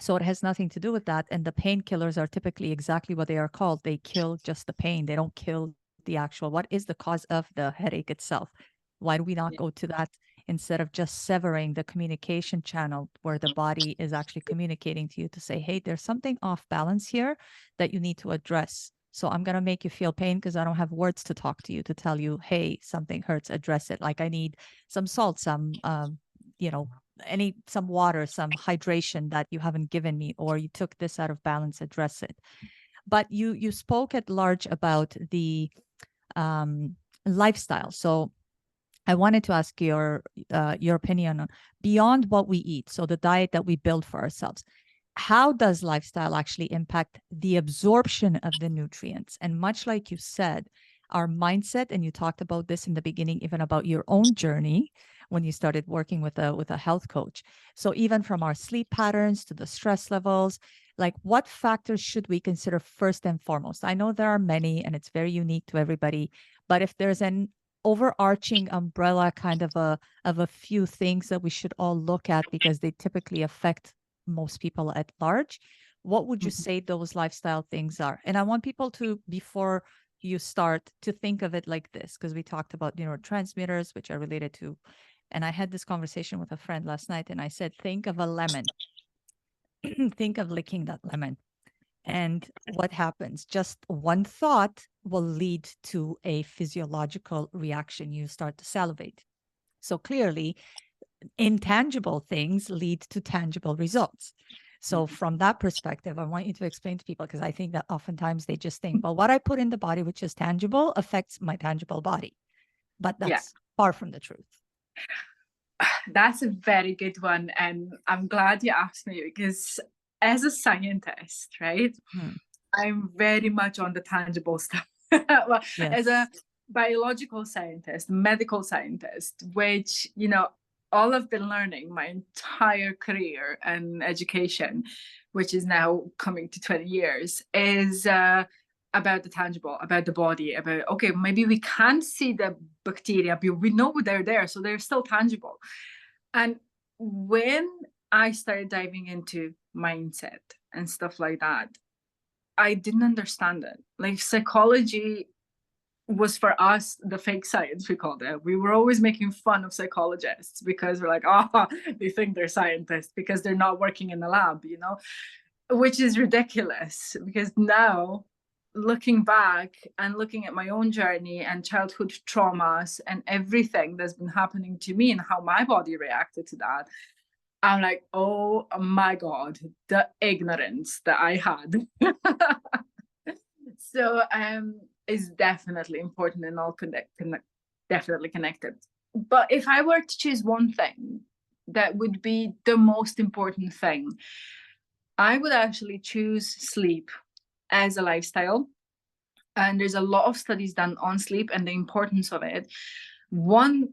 So it has nothing to do with that. And the painkillers are typically exactly what they are called. They kill just the pain. They don't kill the actual, what is the cause of the headache itself? Why do we not go to that instead of just severing the communication channel where the body is actually communicating to you to say, hey, there's something off balance here that you need to address. So I'm going to make you feel pain because I don't have words to talk to you to tell you, hey, something hurts, address it. Like I need some salt, some, some water, some hydration that you haven't given me, or you took this out of balance, address it. But you spoke at large about the lifestyle. So I wanted to ask your opinion on beyond what we eat. So the diet that we build for ourselves. How does lifestyle actually impact the absorption of the nutrients? And much like you said, our mindset, and you talked about this in the beginning, even about your own journey when you started working with a health coach. So even from our sleep patterns to the stress levels, like what factors should we consider first and foremost? I know there are many and it's very unique to everybody, but if there's an overarching umbrella kind of a few things that we should all look at because they typically affect most people at large, what would you say those lifestyle things are? And I want people to, before you start, to think of it like this, because we talked about neurotransmitters, which are related to, and I had this conversation with a friend last night, and I said, think of a lemon. Think of licking that lemon. And what happens? Just one thought will lead to a physiological reaction. You start to salivate. So clearly, intangible things lead to tangible results. So from that perspective, I want you to explain to people, because I think that oftentimes they just think, well, what I put in the body, which is tangible, affects my tangible body. But that's far from the truth. That's a very good one. And I'm glad you asked me, because as a scientist, right, I'm very much on the tangible stuff. Well, as a biological scientist, medical scientist, which, all I've been learning my entire career and education, which is now coming to 20 years, is about the tangible, about the body, about, okay, maybe we can't see the bacteria, but we know they're there, so they're still tangible. And when I started diving into mindset and stuff like that, I didn't understand it. Like, psychology was for us the fake science, we called it. We were always making fun of psychologists because we're like, oh, they think they're scientists because they're not working in the lab, you know, which is ridiculous. Because now, looking back and looking at my own journey and childhood traumas and everything that's been happening to me and how my body reacted to that, I'm like, oh my God, the ignorance that I had. So is definitely important and all definitely connected. But if I were to choose one thing that would be the most important thing, I would actually choose sleep as a lifestyle. And there's a lot of studies done on sleep and the importance of it. One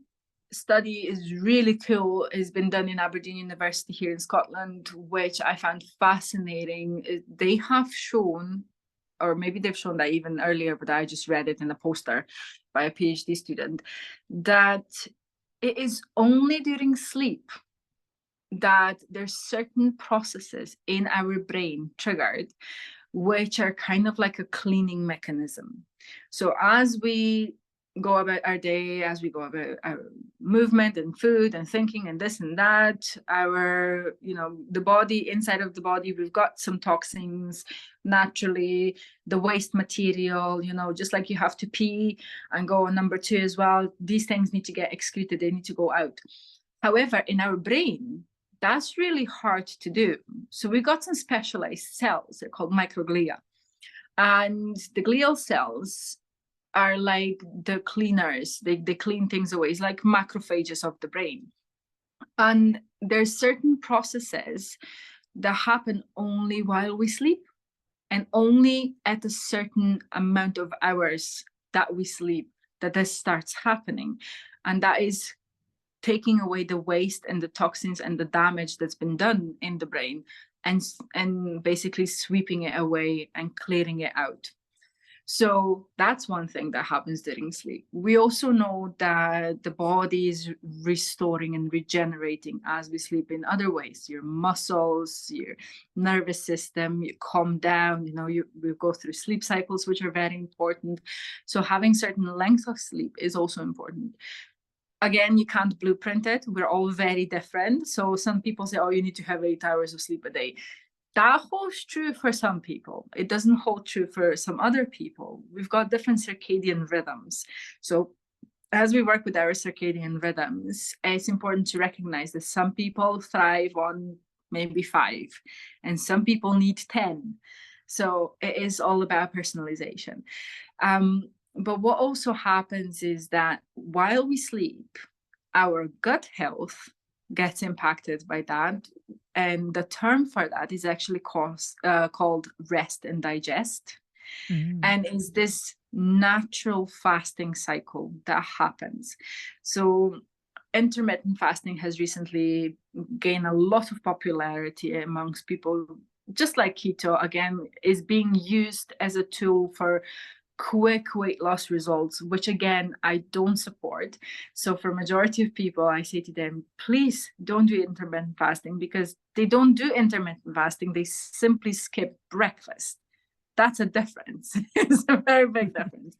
study is really cool, has been done in Aberdeen University here in Scotland, which I found fascinating. They have shown, or maybe they've shown that even earlier, but I just read it in a poster by a PhD student, that it is only during sleep that there's certain processes in our brain triggered, which are kind of like a cleaning mechanism. So as we go about our day, as we go about our movement and food and thinking and this and that, our, you know, the body, inside of the body, we've got some toxins naturally, the waste material, you know, just like you have to pee and go on number 2 as well, these things need to get excreted, they need to go out. However, in our brain, that's really hard to do. So we've got some specialized cells, they're called microglia. And the glial cells are like the cleaners, they clean things away. It's like macrophages of the brain. And there's certain processes that happen only while we sleep and only at a certain amount of hours that we sleep that this starts happening. And that is taking away the waste and the toxins and the damage that's been done in the brain and basically sweeping it away and clearing it out. So that's one thing that happens during sleep. We also know that the body is restoring and regenerating as we sleep in other ways. Your muscles, your nervous system, you calm down, you know, we go through sleep cycles, which are very important. So having certain length of sleep is also important. Again, you can't blueprint it. We're all very different. So some people say, oh, you need to have 8 hours of sleep a day. That holds true for some people. It doesn't hold true for some other people. We've got different circadian rhythms. So as we work with our circadian rhythms, it's important to recognize that some people thrive on maybe 5 and some people need 10. So it is all about personalization. But what also happens is that while we sleep, our gut health gets impacted by that. And the term for that is actually called rest and digest. And is this natural fasting cycle that happens. So intermittent fasting has recently gained a lot of popularity amongst people, just like keto, again, is being used as a tool for quick weight loss results, which again, I don't support. So for majority of people, I say to them, please don't do intermittent fasting, because they don't do intermittent fasting. They simply skip breakfast. That's a difference. It's a very big difference.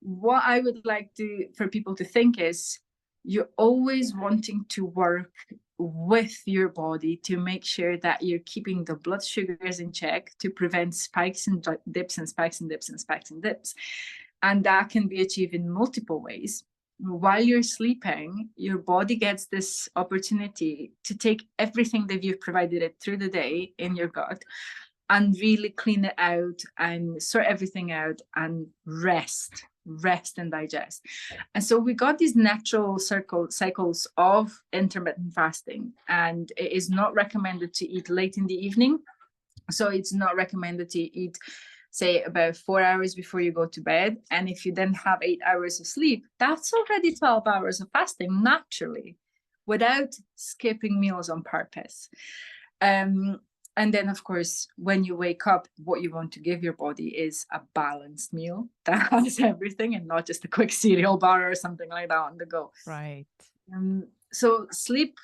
What I would like for people to think is, you're always wanting to work with your body to make sure that you're keeping the blood sugars in check to prevent spikes and dips and spikes and dips and spikes and dips. And that can be achieved in multiple ways. While you're sleeping, your body gets this opportunity to take everything that you've provided it through the day in your gut and really clean it out and sort everything out and rest and digest. And so we got these natural cycles of intermittent fasting, and it is not recommended to eat late in the evening. So it's not recommended to eat, say, about 4 hours before you go to bed. And if you then have 8 hours of sleep, that's already 12 hours of fasting naturally. without skipping meals on purpose. And then, of course, when you wake up, what you want to give your body is a balanced meal that has everything and not just a quick cereal bar or something like that on the go. Right. So sleep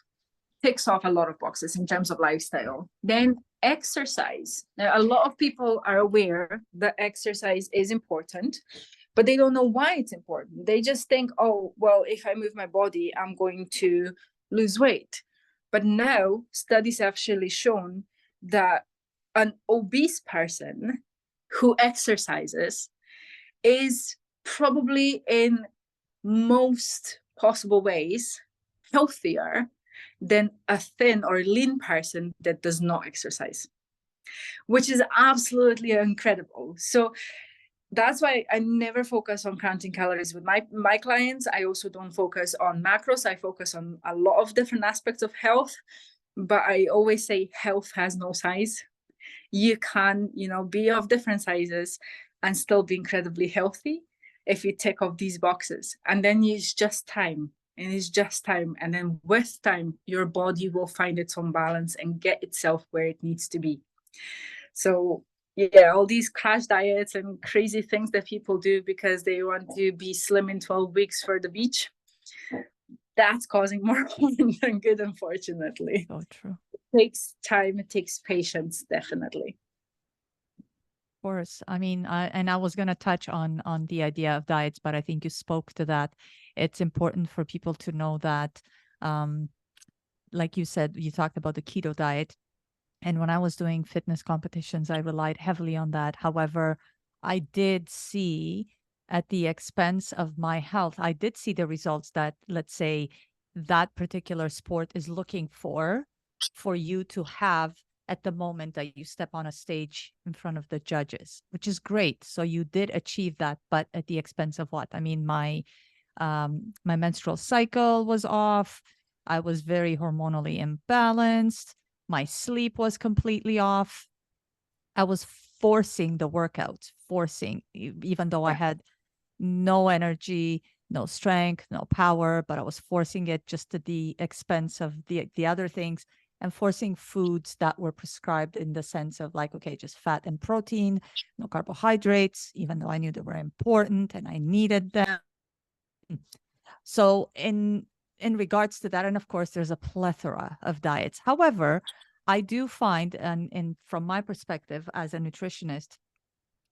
ticks off a lot of boxes in terms of lifestyle. Then exercise. Now, a lot of people are aware that exercise is important, but they don't know why it's important. They just think, oh, well, if I move my body, I'm going to lose weight. But now studies have actually shown that an obese person who exercises is probably in most possible ways healthier than a thin or lean person that does not exercise, which is absolutely incredible. So that's why I never focus on counting calories with my clients. I also don't focus on macros. I focus on a lot of different aspects of health, but I always say health has no size. You can, be of different sizes and still be incredibly healthy if you tick off these boxes. And then it's just time. And it's just time. And then with time, your body will find its own balance and get itself where it needs to be. So yeah, all these crash diets and crazy things that people do because they want to be slim in 12 weeks for the beach, that's causing more harm than good, unfortunately. So true. It takes time, it takes patience, definitely. Of course. I mean, I was going to touch on the idea of diets, but I think you spoke to that. It's important for people to know that, like you said, you talked about the keto diet. And when I was doing fitness competitions, I relied heavily on that. However, I did see at the expense of my health, I did see the results that, let's say, that particular sport is looking for you to have at the moment that you step on a stage in front of the judges, which is great. So you did achieve that, but at the expense of what? I mean, my menstrual cycle was off. I was very hormonally imbalanced. My sleep was completely off. I was forcing the workouts, even though I had no energy, no strength, no power, but I was forcing it just at the expense of the other things, and forcing foods that were prescribed in the sense of like, okay, just fat and protein, no carbohydrates, even though I knew they were important and I needed them. So in regards to that, and of course, there's a plethora of diets. However, I do find, and from my perspective as a nutritionist,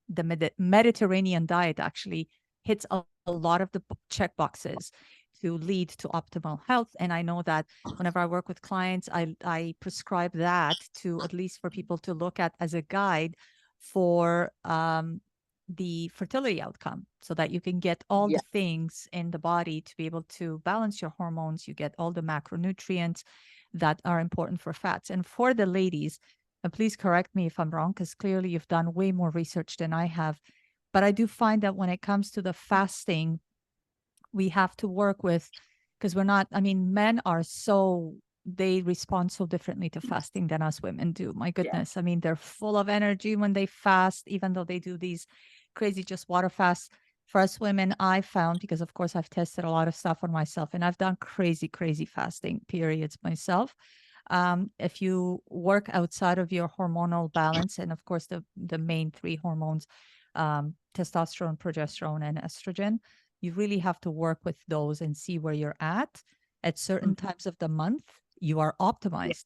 the Mediterranean diet actually hits a lot of the check boxes to lead to optimal health. And I know that whenever I work with clients, I prescribe that to at least for people to look at as a guide for the fertility outcome, so that you can get all the things in the body to be able to balance your hormones. You get all the macronutrients that are important for fats. And for the ladies, and please correct me if I'm wrong, because clearly you've done way more research than I have, but I do find that when it comes to the fasting, we have to work with, because men are they respond so differently to fasting than us women do. My goodness. Yeah. I mean, they're full of energy when they fast, even though they do these crazy just water fasts. For us women, I found, because of course I've tested a lot of stuff on myself and I've done crazy fasting periods myself. If you work outside of your hormonal balance, and of course the main three hormones, testosterone, progesterone, and estrogen, you really have to work with those and see where you're at certain times of the month. You are optimized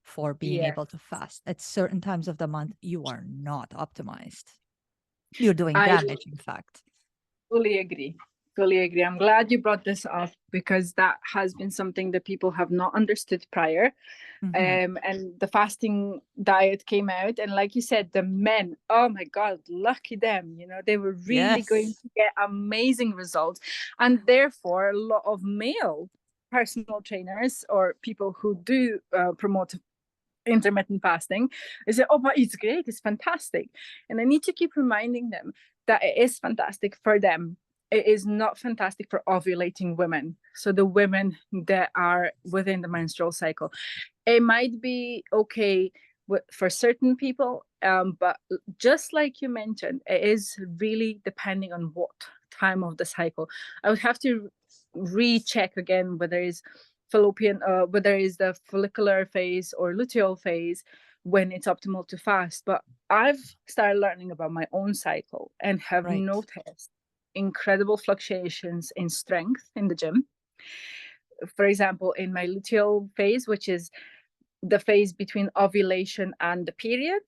for being able to fast. At certain times of the month, you are not optimized. You're doing damage, in fact. Fully agree. I'm glad you brought this up, because that has been something that people have not understood prior. And the fasting diet came out, and like you said, the men, oh my God, lucky them, they were really going to get amazing results. And therefore a lot of male personal trainers or people who do promote intermittent fasting, they say, oh, but it's great, it's fantastic. And I need to keep reminding them that it is fantastic for them. It is not fantastic for ovulating women. So the women that are within the menstrual cycle, it might be okay for certain people, but just like you mentioned, it is really depending on what time of the cycle. I would have to recheck again whether it's fallopian, whether it's the follicular phase or luteal phase, when it's optimal to fast. But I've started learning about my own cycle and have Right. noticed incredible fluctuations in strength in the gym. For example, in my luteal phase, which is the phase between ovulation and the period,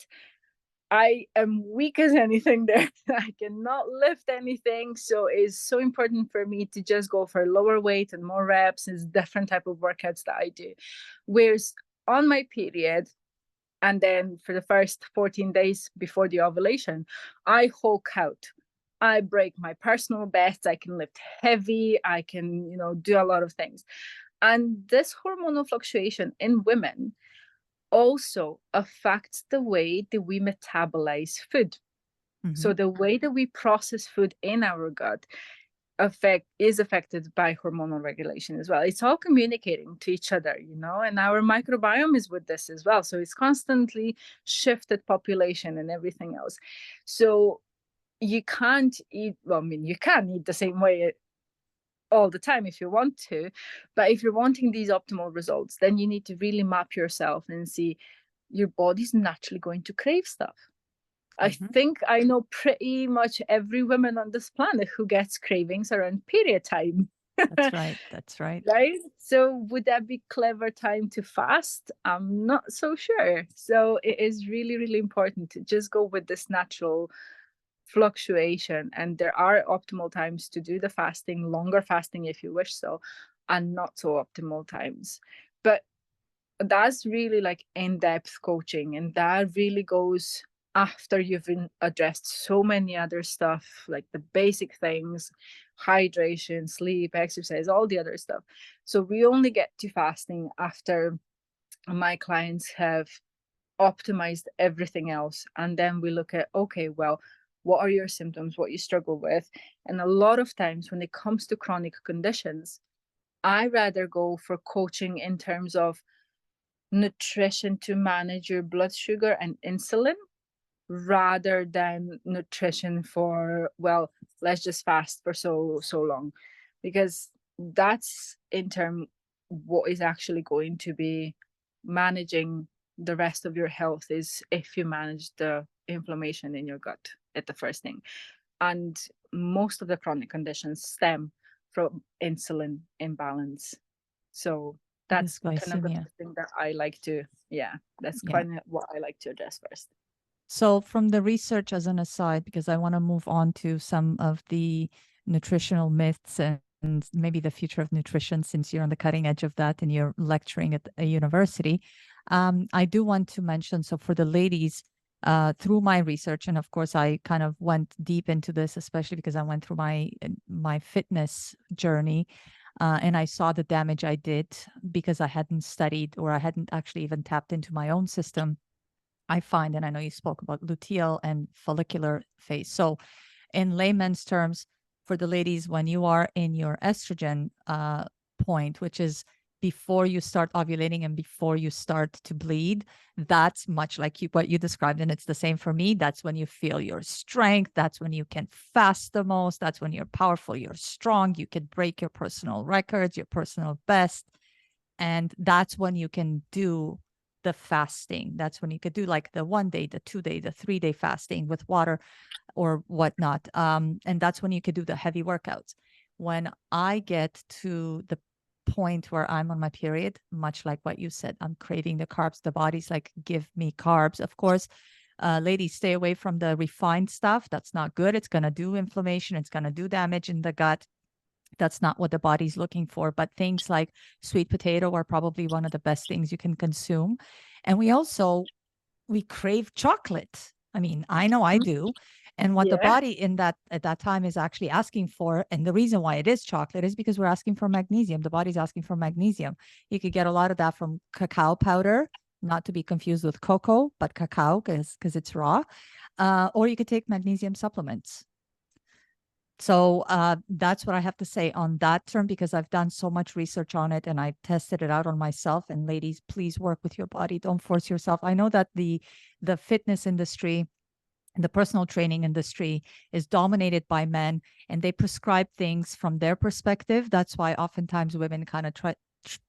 I am weak as anything there. I cannot lift anything. So it's so important for me to just go for lower weight and more reps. It's different type of workouts that I do. Whereas on my period, and then for the first 14 days before the ovulation, I hulk out. I break my personal best. I can lift heavy. I can, do a lot of things. And this hormonal fluctuation in women also affects the way that we metabolize food. Mm-hmm. So the way that we process food in our gut is affected by hormonal regulation as well. It's all communicating to each other, and our microbiome is with this as well. So it's constantly shifted population and everything else. So you can't eat, you can eat the same way all the time if you want to, but if you're wanting these optimal results, then you need to really map yourself and see your body's naturally going to crave stuff. I think I know pretty much every woman on this planet who gets cravings around period time. That's right. That's right. Right? So would that be clever time to fast? I'm not so sure. So it is really, really important to just go with this natural fluctuation. And there are optimal times to do the fasting, longer fasting if you wish so, and not so optimal times. But that's really like in-depth coaching, and that really goes after you've addressed so many other stuff, like the basic things, hydration, sleep, exercise, all the other stuff. So we only get to fasting after my clients have optimized everything else, and then we look at, okay, well, what are your symptoms, what you struggle with? And a lot of times when it comes to chronic conditions, I rather go for coaching in terms of nutrition to manage your blood sugar and insulin, rather than nutrition for, well, let's just fast for so long, because that's in term what is actually going to be managing the rest of your health, is if you manage the inflammation in your gut at the first thing. And most of the chronic conditions stem from insulin imbalance. So that's kind of the Dysglycemia. thing that I like to, that's Yeah. kind of what I like to address first. So from the research as an aside, because I want to move on to some of the nutritional myths and maybe the future of nutrition, since you're on the cutting edge of that and you're lecturing at a university, I do want to mention, so for the ladies, through my research, and of course I kind of went deep into this, especially because I went through my fitness journey, and I saw the damage I did because I hadn't studied, or I hadn't actually even tapped into my own system. I find, and I know you spoke about luteal and follicular phase. So in layman's terms, for the ladies, when you are in your estrogen point, which is before you start ovulating and before you start to bleed, that's much like what you described. And it's the same for me. That's when you feel your strength. That's when you can fast the most. That's when you're powerful, you're strong. You can break your personal records, your personal best. And that's when you can do the fasting. That's when you could do like the 1 day, the 2 day, the 3 day fasting with water or whatnot. And that's when you could do the heavy workouts. When I get to the point where I'm on my period, much like what you said, I'm craving the carbs. The body's like, give me carbs. Of course, ladies, stay away from the refined stuff. That's not good. It's going to do inflammation. It's going to do damage in the gut. That's not what the body's looking for. But things like sweet potato are probably one of the best things you can consume. And we crave chocolate. I mean, I know I do. And what the Yeah. body at that time is actually asking for, and the reason why it is chocolate is because we're asking for magnesium. The body's asking for magnesium. You could get a lot of that from cacao powder, not to be confused with cocoa, but cacao because it's raw. Or you could take magnesium supplements. So that's what I have to say on that term, because I've done so much research on it and I tested it out on myself. And ladies, please work with your body. Don't force yourself. I know that the fitness industry, the personal training industry is dominated by men, and they prescribe things from their perspective. That's why oftentimes women kind of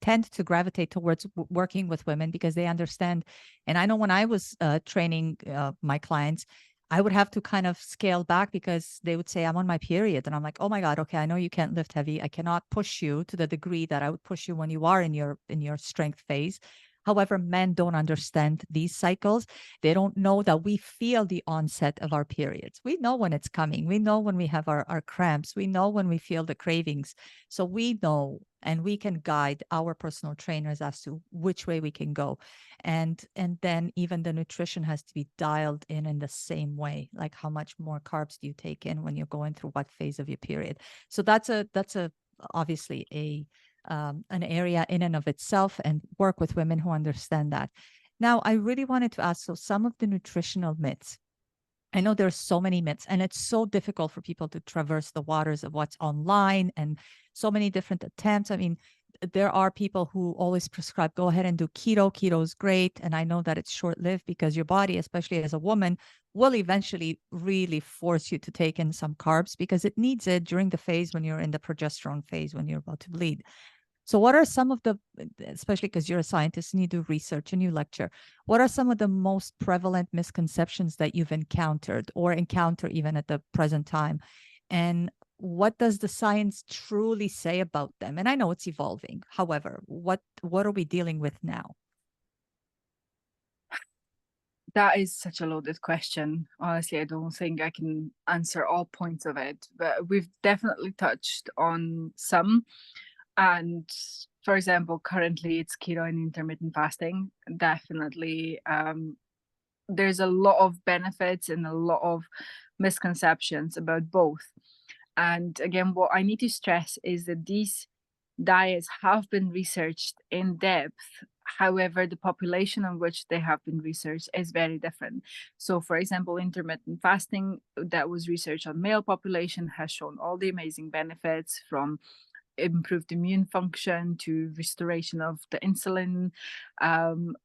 tend to gravitate towards working with women because they understand. And I know when I was training my clients, I would have to kind of scale back because they would say, I'm on my period. And I'm like, oh my God, okay, I know you can't lift heavy. I cannot push you to the degree that I would push you when you are in your strength phase. However, men don't understand these cycles. They don't know that we feel the onset of our periods. We know when it's coming. We know when we have our cramps. We know when we feel the cravings. So we know, and we can guide our personal trainers as to which way we can go. And then even the nutrition has to be dialed in the same way. Like, how much more carbs do you take in when you're going through what phase of your period? So that's obviously an area in and of itself, and work with women who understand that. Now, I really wanted to ask, so some of the nutritional myths. I know there's so many myths, and it's so difficult for people to traverse the waters of what's online and so many different attempts. I mean, there are people who always prescribe, go ahead and do keto. Keto is great. And I know that it's short-lived because your body, especially as a woman, will eventually really force you to take in some carbs because it needs it during the phase when you're in the progesterone phase, when you're about to bleed. So what are some of the, especially because you're a scientist and you do research and you lecture, what are some of the most prevalent misconceptions that you've encountered or encounter even at the present time? And what does the science truly say about them? And I know it's evolving. However, what are we dealing with now? That is such a loaded question. Honestly, I don't think I can answer all points of it, but we've definitely touched on some. And for example, currently it's keto and intermittent fasting. Definitely, there's a lot of benefits and a lot of misconceptions about both. And again, what I need to stress is that these diets have been researched in depth. However, the population on which they have been researched is very different. So, for example, intermittent fasting that was researched on male population has shown all the amazing benefits, from improved immune function to restoration of the insulin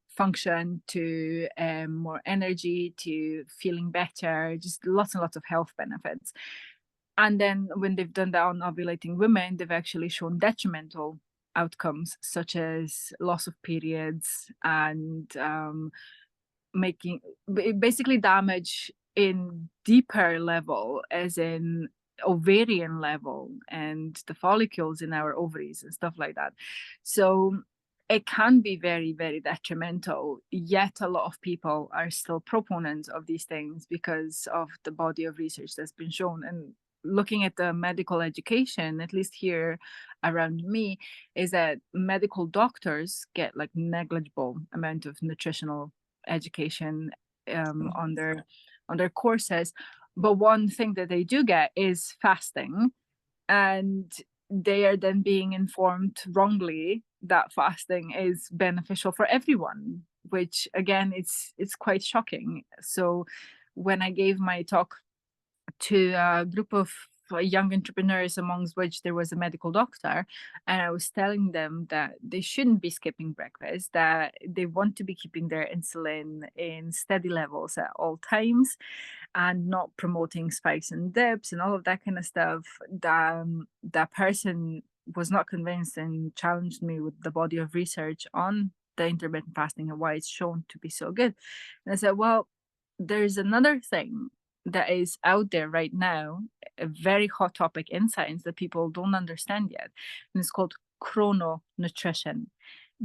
function to more energy to feeling better, just lots and lots of health benefits. And then when they've done that on ovulating women, they've actually shown detrimental outcomes such as loss of periods and making basically damage in deeper level, as in ovarian level and the follicles in our ovaries and stuff like that. So it can be very, very detrimental, yet a lot of people are still proponents of these things because of the body of research that's been shown. And looking at the medical education, at least here around me, is that medical doctors get like negligible amount of nutritional education on their courses. But one thing that they do get is fasting, and they are then being informed wrongly that fasting is beneficial for everyone, which again, it's quite shocking. So when I gave my talk to a group of young entrepreneurs, amongst which there was a medical doctor, and I was telling them that they shouldn't be skipping breakfast, that they want to be keeping their insulin in steady levels at all times and not promoting spikes and dips and all of that kind of stuff, that person was not convinced and challenged me with the body of research on the intermittent fasting and why it's shown to be so good. And I said, well, there's another thing that is out there right now, a very hot topic in science that people don't understand yet, and it's called chrononutrition.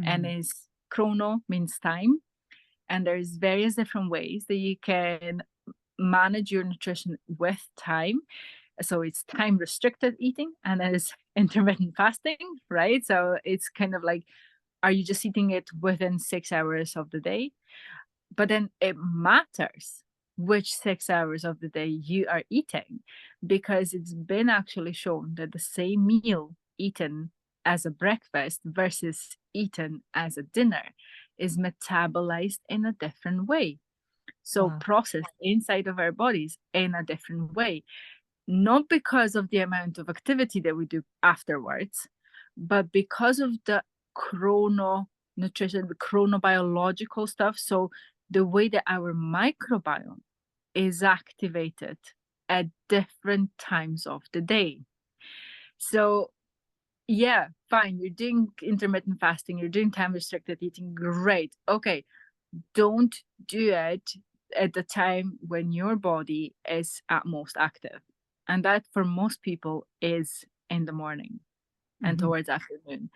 And is chrono means time, and there's various different ways that you can manage your nutrition with time. So it's time restricted eating, and there's intermittent fasting, right? So it's kind of like, are you just eating it within 6 hours of the day? But then it matters which 6 hours of the day you are eating, because it's been actually shown that the same meal eaten as a breakfast versus eaten as a dinner is metabolized in a different way. So processed inside of our bodies in a different way, not because of the amount of activity that we do afterwards, but because of the chrononutrition, the chronobiological stuff. So the way that our microbiome is activated at different times of the day. So Yeah, fine. You're doing intermittent fasting, you're doing time restricted eating. Great. Okay. Don't do it at the time when your body is at most active. And that for most people is in the morning and Mhm. towards afternoon.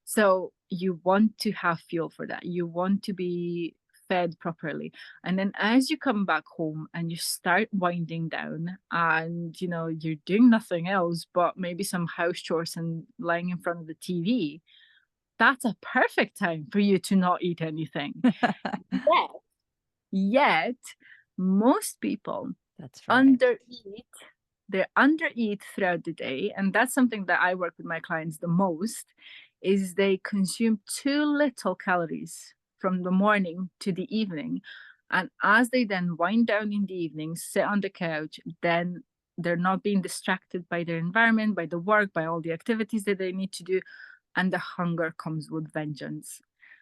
So you want to have fuel for that. You want to be fed properly. And then as you come back home and you start winding down and you're doing nothing else but maybe some house chores and lying in front of the TV, that's a perfect time for you to not eat anything. Yet, yet most people That's right. undereat. They undereat throughout the day, and that's something that I work with my clients the most, is they consume too little calories from the morning to the evening. And as they then wind down in the evening, sit on the couch, then they're not being distracted by their environment, by the work, by all the activities that they need to do, and the hunger comes with vengeance.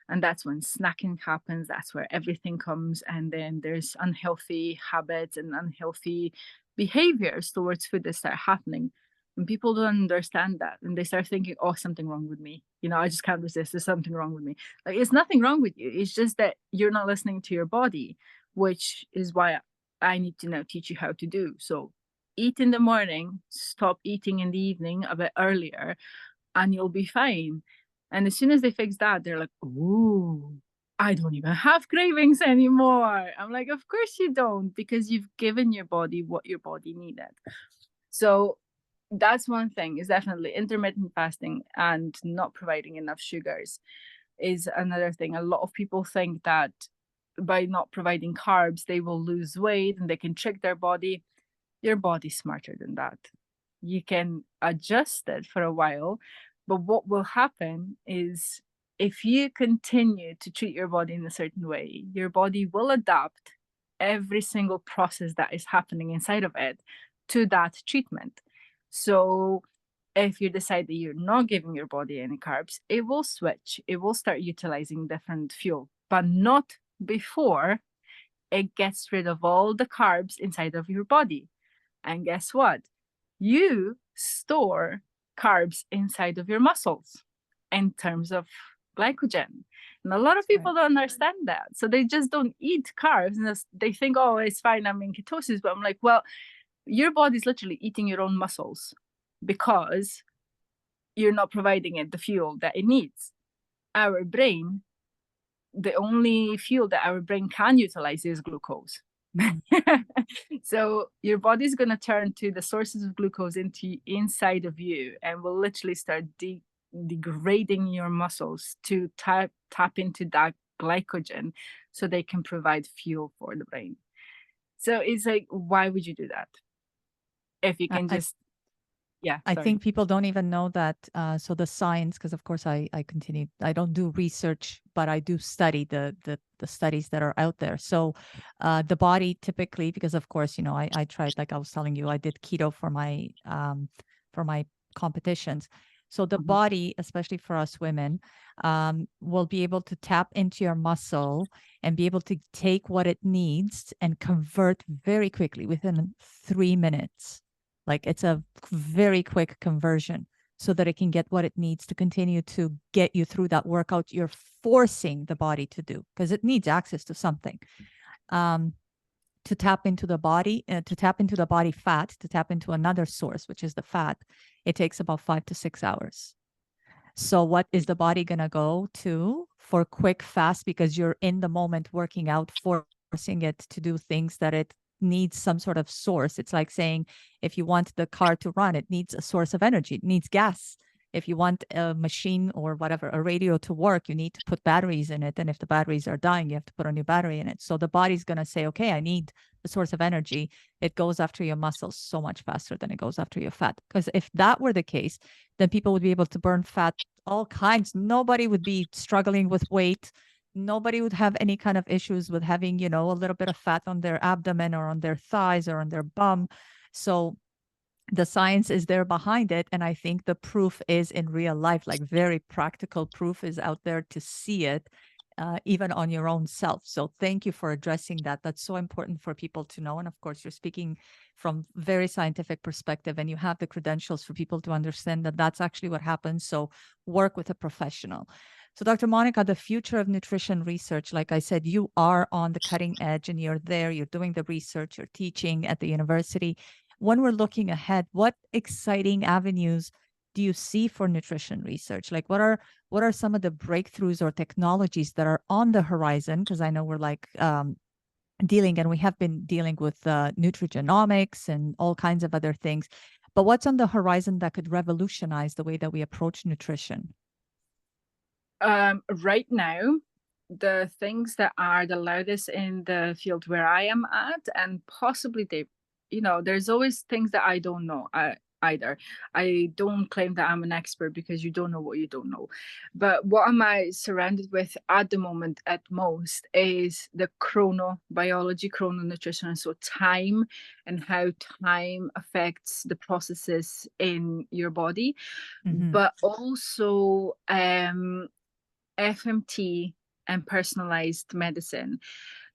And that's when snacking happens, that's where everything comes, and then there's unhealthy habits and unhealthy behaviors towards food that start happening. And people don't understand that, and they start thinking, oh, something wrong with me, I just can't resist, there's something wrong with me. Like, it's nothing wrong with you, it's just that you're not listening to your body, which is why I need to now teach you how to do. So eat in the morning, stop eating in the evening a bit earlier, and you'll be fine. And as soon as they fix that, they're like, ooh, I don't even have cravings anymore. I'm like, of course you don't, because you've given your body what your body needed. So that's one thing, is definitely intermittent fasting and not providing enough sugars is another thing. A lot of people think that by not providing carbs, they will lose weight and they can trick their body. Your body's smarter than that. You can adjust it for a while, but what will happen is, if you continue to treat your body in a certain way, your body will adapt every single process that is happening inside of it to that treatment. So if you decide that you're not giving your body any carbs, it will switch. It will start utilizing different fuel, but not before it gets rid of all the carbs inside of your body. And guess what? You store carbs inside of your muscles in terms of glycogen. And a lot of people don't understand that. So they just don't eat carbs, and they think, oh, it's fine, I'm in ketosis. But I'm like, well, your body's literally eating your own muscles because you're not providing it the fuel that it needs. Our brain, the only fuel that our brain can utilize is glucose. So your body's going to turn to the sources of glucose inside of you, and will literally start degrading your muscles to tap into that glycogen so they can provide fuel for the brain. So it's like, why would you do that if you can just I think people don't even know that. So the science, because of course I continue, I don't do research, but I do study the studies that are out there. So the body typically, because of course, I tried, like I was telling you, I did keto for my competitions. So the body, especially for us women, will be able to tap into your muscle and be able to take what it needs and convert very quickly within 3 minutes. Like, it's a very quick conversion so that it can get what it needs to continue to get you through that workout you're forcing the body to do, because it needs access to something. To tap into the body, to tap into the body fat, to tap into another source, which is the fat, it takes about 5 to 6 hours. So what is the body going to go to for quick, fast, because you're in the moment working out, forcing it to do things that it needs some sort of source. It's like saying, if you want the car to run, it needs a source of energy. It needs gas. If you want a machine or whatever, a radio to work, you need to put batteries in it. And if the batteries are dying, you have to put a new battery in it. So the body's going to say, okay, I need a source of energy. It goes after your muscles so much faster than it goes after your fat. Because if that were the case, then people would be able to burn fat all kinds. Nobody would be struggling with weight. Nobody would have any kind of issues with having, a little bit of fat on their abdomen or on their thighs or on their bum. So the science is there behind it. And I think the proof is in real life, like very practical proof is out there to see it. even on your own self. So thank you for addressing that. That's so important for people to know. And of course, you're speaking from very scientific perspective, and you have the credentials for people to understand that that's actually what happens. So work with a professional. So Dr. Monica, the future of nutrition research, like I said, you are on the cutting edge and you're there, you're doing the research, you're teaching at the university. When we're looking ahead, what exciting avenues do you see for nutrition research? Like what are some of the breakthroughs or technologies that are on the horizon? Because I know we're like we have been dealing with nutrigenomics and all kinds of other things. But what's on the horizon that could revolutionize the way that we approach nutrition? Right now, the things that are the loudest in the field where I am at, and possibly there's always things that I don't know either. I don't claim that I'm an expert because you don't know what you don't know. But what am I surrounded with at the moment at most is the chronobiology, chrononutrition, so time and how time affects the processes in your body, but also FMT and personalized medicine.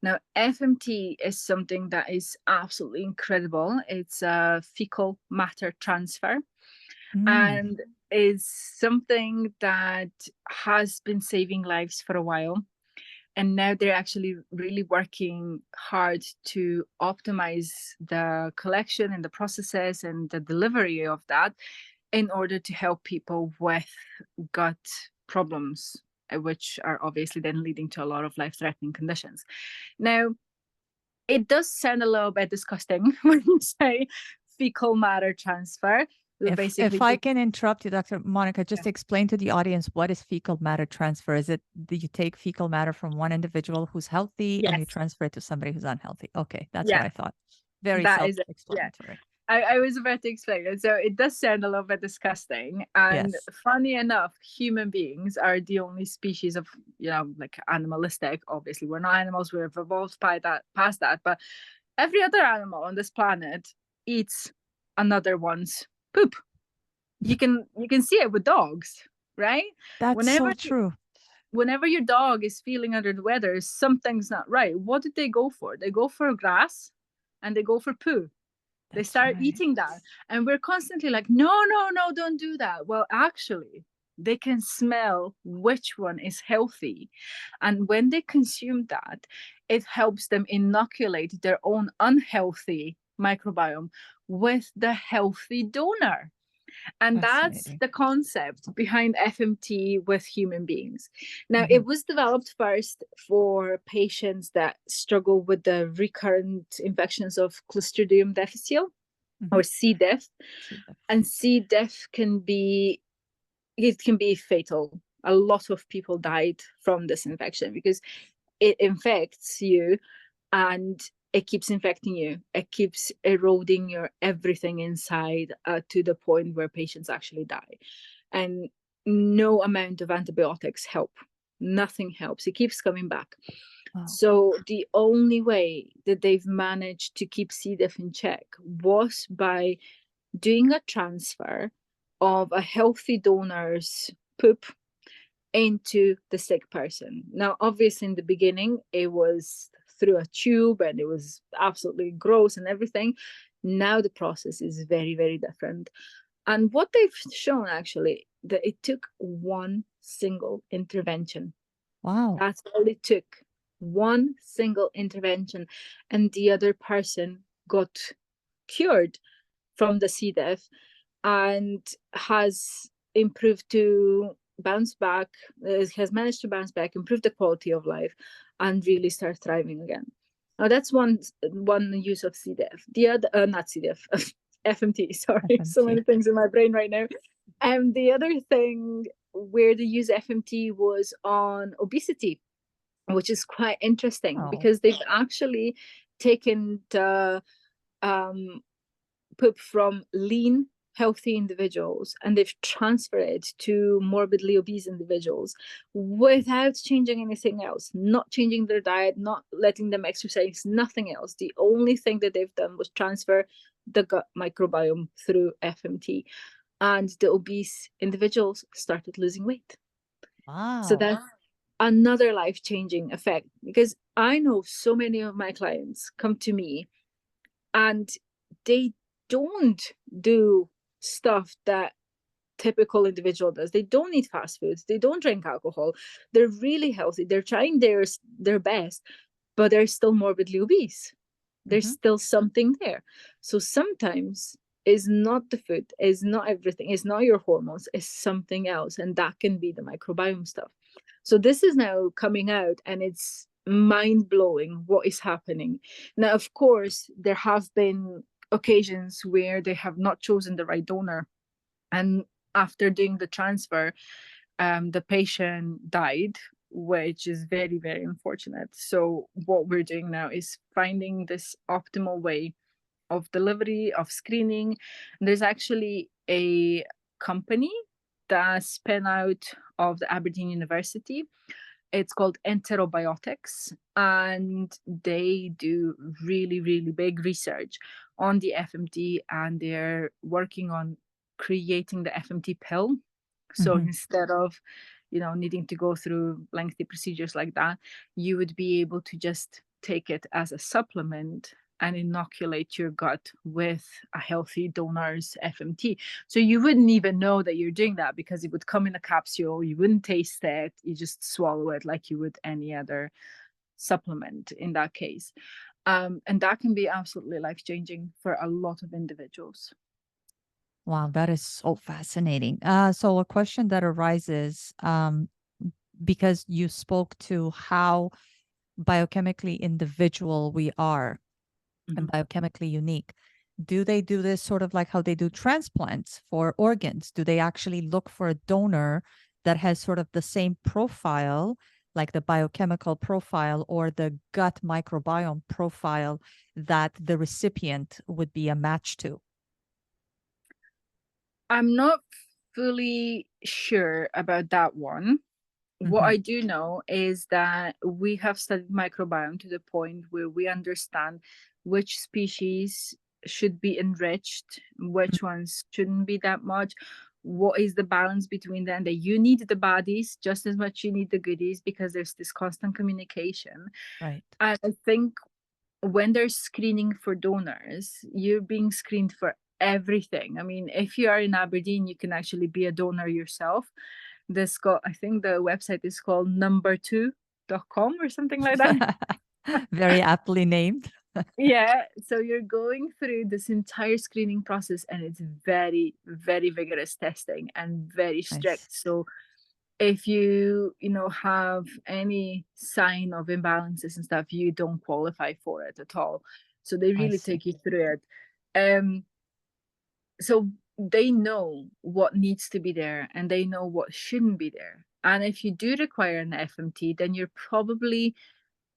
Now, FMT is something that is absolutely incredible. It's a fecal matter transfer and is something that has been saving lives for a while. And now they're actually really working hard to optimize the collection and the processes and the delivery of that in order to help people with gut problems, which are obviously then leading to a lot of life-threatening conditions. Now, it does sound a little bit disgusting when you say fecal matter transfer. If I can interrupt you, Dr. Monica, just explain to the audience, what is fecal matter transfer? Is it that you take fecal matter from one individual who's healthy and you transfer it to somebody who's unhealthy? Okay, that's what I thought. Very self-explanatory. I was about to explain it. So it does sound a little bit disgusting. And funny enough, human beings are the only species of, like animalistic. Obviously, we're not animals. We've evolved past that. But every other animal on this planet eats another one's poop. You can see it with dogs, right? That's so true. Whenever your dog is feeling under the weather, something's not right. What did they go for? They go for grass and they go for poo. They start eating that. And we're constantly like, no, don't do that. Well, actually, they can smell which one is healthy. And when they consume that, it helps them inoculate their own unhealthy microbiome with the healthy donor. And that's the concept behind FMT with human beings. Now, it was developed first for patients that struggle with the recurrent infections of Clostridium difficile or C. diff. And C. diff can be fatal. A lot of people died from this infection because it infects you and it keeps infecting you. It keeps eroding your everything inside to the point where patients actually die. And no amount of antibiotics help. Nothing helps. It keeps coming back. Wow. So the only way that they've managed to keep C. diff in check was by doing a transfer of a healthy donor's poop into the sick person. Now, obviously, in the beginning, it was through a tube and it was absolutely gross and everything. Now the process is very, very different. And what they've shown actually, that it took one single intervention. Wow. That's all it took. One single intervention. And the other person got cured from the C. diff and has improved to bounce back, has managed to bounce back, improve the quality of life, and really start thriving again. Now that's one use of C. diff. The other, not C. diff, FMT. Sorry, FMT. So many things in my brain right now. And the other thing where they use FMT was on obesity, which is quite interesting because they've actually taken the poop from lean, healthy individuals and they've transferred it to morbidly obese individuals without changing anything else, not changing their diet, not letting them exercise, nothing else. The only thing that they've done was transfer the gut microbiome through FMT, and the obese individuals started losing weight. Wow. So that's another life-changing effect, because I know so many of my clients come to me and they don't do stuff that typical individual does. They don't eat fast foods, they don't drink alcohol, they're really healthy, they're trying their best, but they're still morbidly obese. There's still something there. So sometimes it's not the food, it's not everything, it's not your hormones, it's something else, and that can be the microbiome stuff. So this is now coming out, and it's mind-blowing what is happening now. Of course, there have been occasions where they have not chosen the right donor, and after doing the transfer, the patient died, which is very, very unfortunate. So what we're doing now is finding this optimal way of delivery, of screening. And there's actually a company that spun out of the Aberdeen University. It's called Enterobiotics, and they do really, really big research on the FMT, and they're working on creating the FMT pill. So instead of, needing to go through lengthy procedures like that, you would be able to just take it as a supplement and inoculate your gut with a healthy donor's FMT. So you wouldn't even know that you're doing that, because it would come in a capsule, you wouldn't taste it, you just swallow it like you would any other supplement in that case. And that can be absolutely life-changing for a lot of individuals. Wow, that is so fascinating. So a question that arises, because you spoke to how biochemically individual we are and biochemically unique. Do they do this sort of like how they do transplants for organs? Do they actually look for a donor that has sort of the same profile, like the biochemical profile or the gut microbiome profile that the recipient would be a match to? I'm not fully sure about that one. What I do know is that we have studied microbiome to the point where we understand which species should be enriched, which ones shouldn't be that much, what is the balance between them, that you need the bodies just as much you need the goodies, because there's this constant communication. Right. And I think when there's screening for donors, you're being screened for everything. I mean, if you are in Aberdeen, you can actually be a donor yourself. I think the website is called number2.com or something like that. Very aptly named. Yeah, so you're going through this entire screening process, and it's very, very vigorous testing and very strict. Nice. So if you have any sign of imbalances and stuff, you don't qualify for it at all. So they really take you through it. So they know what needs to be there, and they know what shouldn't be there. And if you do require an FMT, then you're probably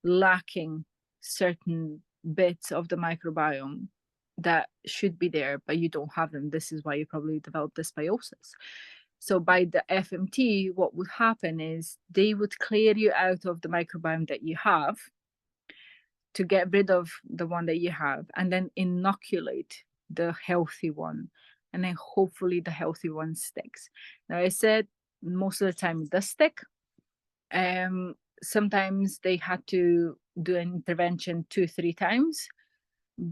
lacking certain bits of the microbiome that should be there, but you don't have them. This is why you probably developed dysbiosis. So by the FMT, what would happen is they would clear you out of the microbiome that you have to get rid of the one that you have, and then inoculate the healthy one. And then hopefully the healthy one sticks. Now, I said most of the time it does stick. Sometimes they had to do an intervention 2-3 times,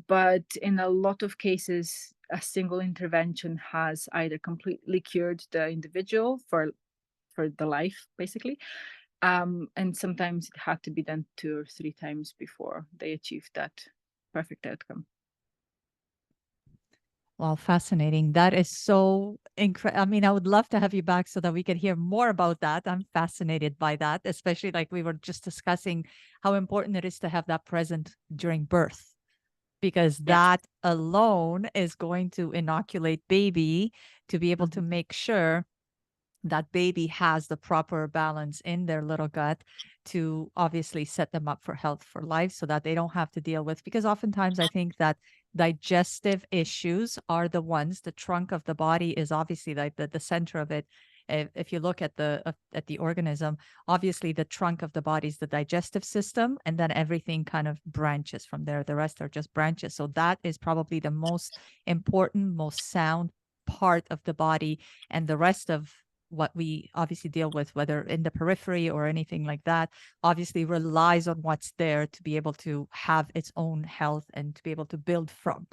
but in a lot of cases, a single intervention has either completely cured the individual for the life, basically, and sometimes it had to be done 2 or 3 times before they achieved that perfect outcome. Wow, fascinating. That is so incredible. I mean, I would love to have you back so that we could hear more about that. I'm fascinated by that, especially like we were just discussing how important it is to have that present during birth, because that alone is going to inoculate baby to be able to make sure that baby has the proper balance in their little gut to obviously set them up for health for life, so that they don't have to deal with, because oftentimes I think that digestive issues are the ones, the trunk of the body is obviously like the center of it. If you look at the organism, obviously the trunk of the body is the digestive system, and then everything kind of branches from there. The rest are just branches. So that is probably the most important, most sound part of the body, and the rest of what we obviously deal with, whether in the periphery or anything like that, obviously relies on what's there to be able to have its own health and to be able to build from.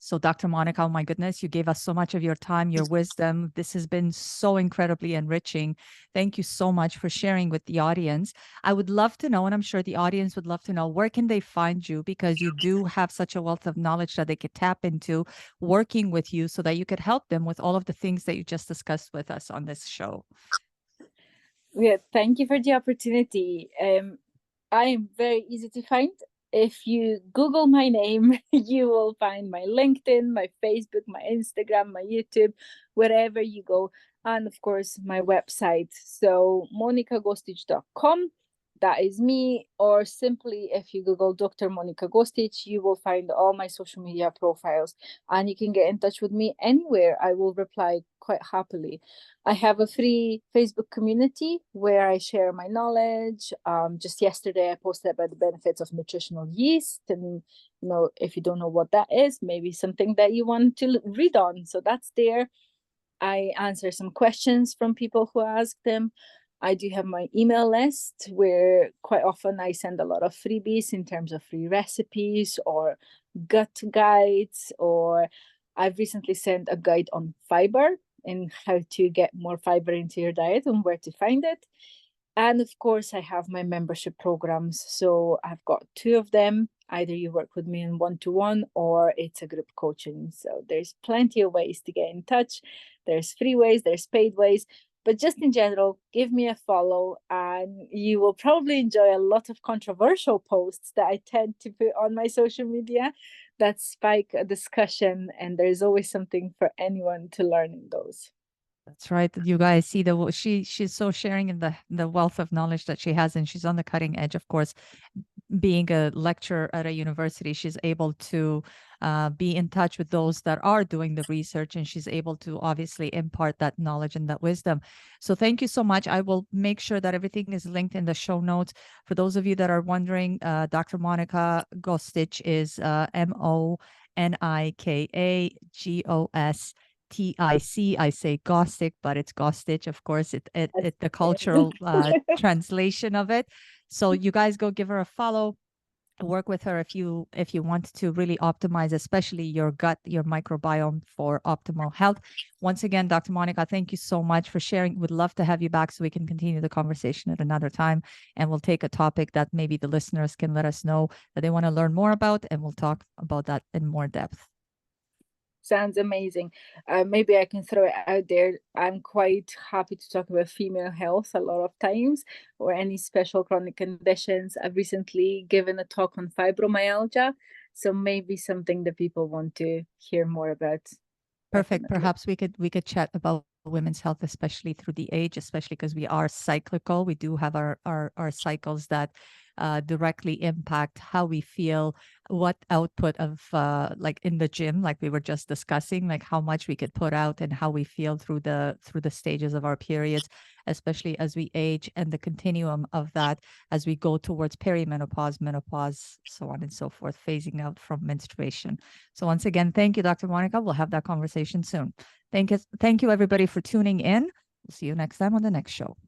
So Dr. Monica, oh my goodness, you gave us so much of your time, your wisdom. This has been so incredibly enriching. Thank you so much for sharing with the audience. I would love to know, and I'm sure the audience would love to know, where can they find you? Because you do have such a wealth of knowledge that they could tap into working with you so that you could help them with all of the things that you just discussed with us on this show. Yeah, thank you for the opportunity. I am very easy to find. If you Google my name, you will find my LinkedIn, my Facebook, my Instagram, my YouTube, wherever you go. And of course, my website. So monicagostic.com, that is me. Or simply, if you Google Dr. Monica Gostic, you will find all my social media profiles. And you can get in touch with me anywhere. I will reply quite happily. I have a free Facebook community where I share my knowledge. Just yesterday, I posted about the benefits of nutritional yeast. And, if you don't know what that is, maybe something that you want to read on. So that's there. I answer some questions from people who ask them. I do have my email list where quite often I send a lot of freebies in terms of free recipes or gut guides, or I've recently sent a guide on fiber and how to get more fiber into your diet and where to find it. And of course, I have my membership programs. So I've got 2 of them. Either you work with me in one-to-one or it's a group coaching. So there's plenty of ways to get in touch. There's free ways, there's paid ways. But just in general, give me a follow and you will probably enjoy a lot of controversial posts that I tend to put on my social media that spike a discussion. And there's always something for anyone to learn in those. That's right. You guys see she's so sharing in the wealth of knowledge that she has, and she's on the cutting edge. Of course, being a lecturer at a university, she's able to be in touch with those that are doing the research, and she's able to obviously impart that knowledge and that wisdom. So thank you so much. I will make sure that everything is linked in the show notes. For those of you that are wondering, Dr. Monica Gostic is MONIKAGOSTIC. I say Gostic, but it's Gostic, of course. It the cultural translation of it. So you guys go give her a follow. Work with her if you want to really optimize, especially your gut, your microbiome for optimal health. Once again, Dr. Monica, thank you so much for sharing. Would love to have you back so we can continue the conversation at another time. And we'll take a topic that maybe the listeners can let us know that they want to learn more about, and we'll talk about that in more depth. Sounds amazing. Maybe I can throw it out there. I'm quite happy to talk about female health a lot of times, or any special chronic conditions. I've recently given a talk on fibromyalgia, so maybe something that people want to hear more about. Perfect. Definitely. Perhaps we could chat about women's health, especially through the age, especially because we are cyclical. We do have our cycles that directly impact how we feel, what output of like in the gym, like we were just discussing, like how much we could put out and how we feel through the stages of our periods, especially as we age, and the continuum of that as we go towards perimenopause, menopause, so on and so forth, phasing out from menstruation. So once again, thank you, Dr. Monica. We'll have that conversation soon. Thank you everybody for tuning in. We'll see you next time on the next show.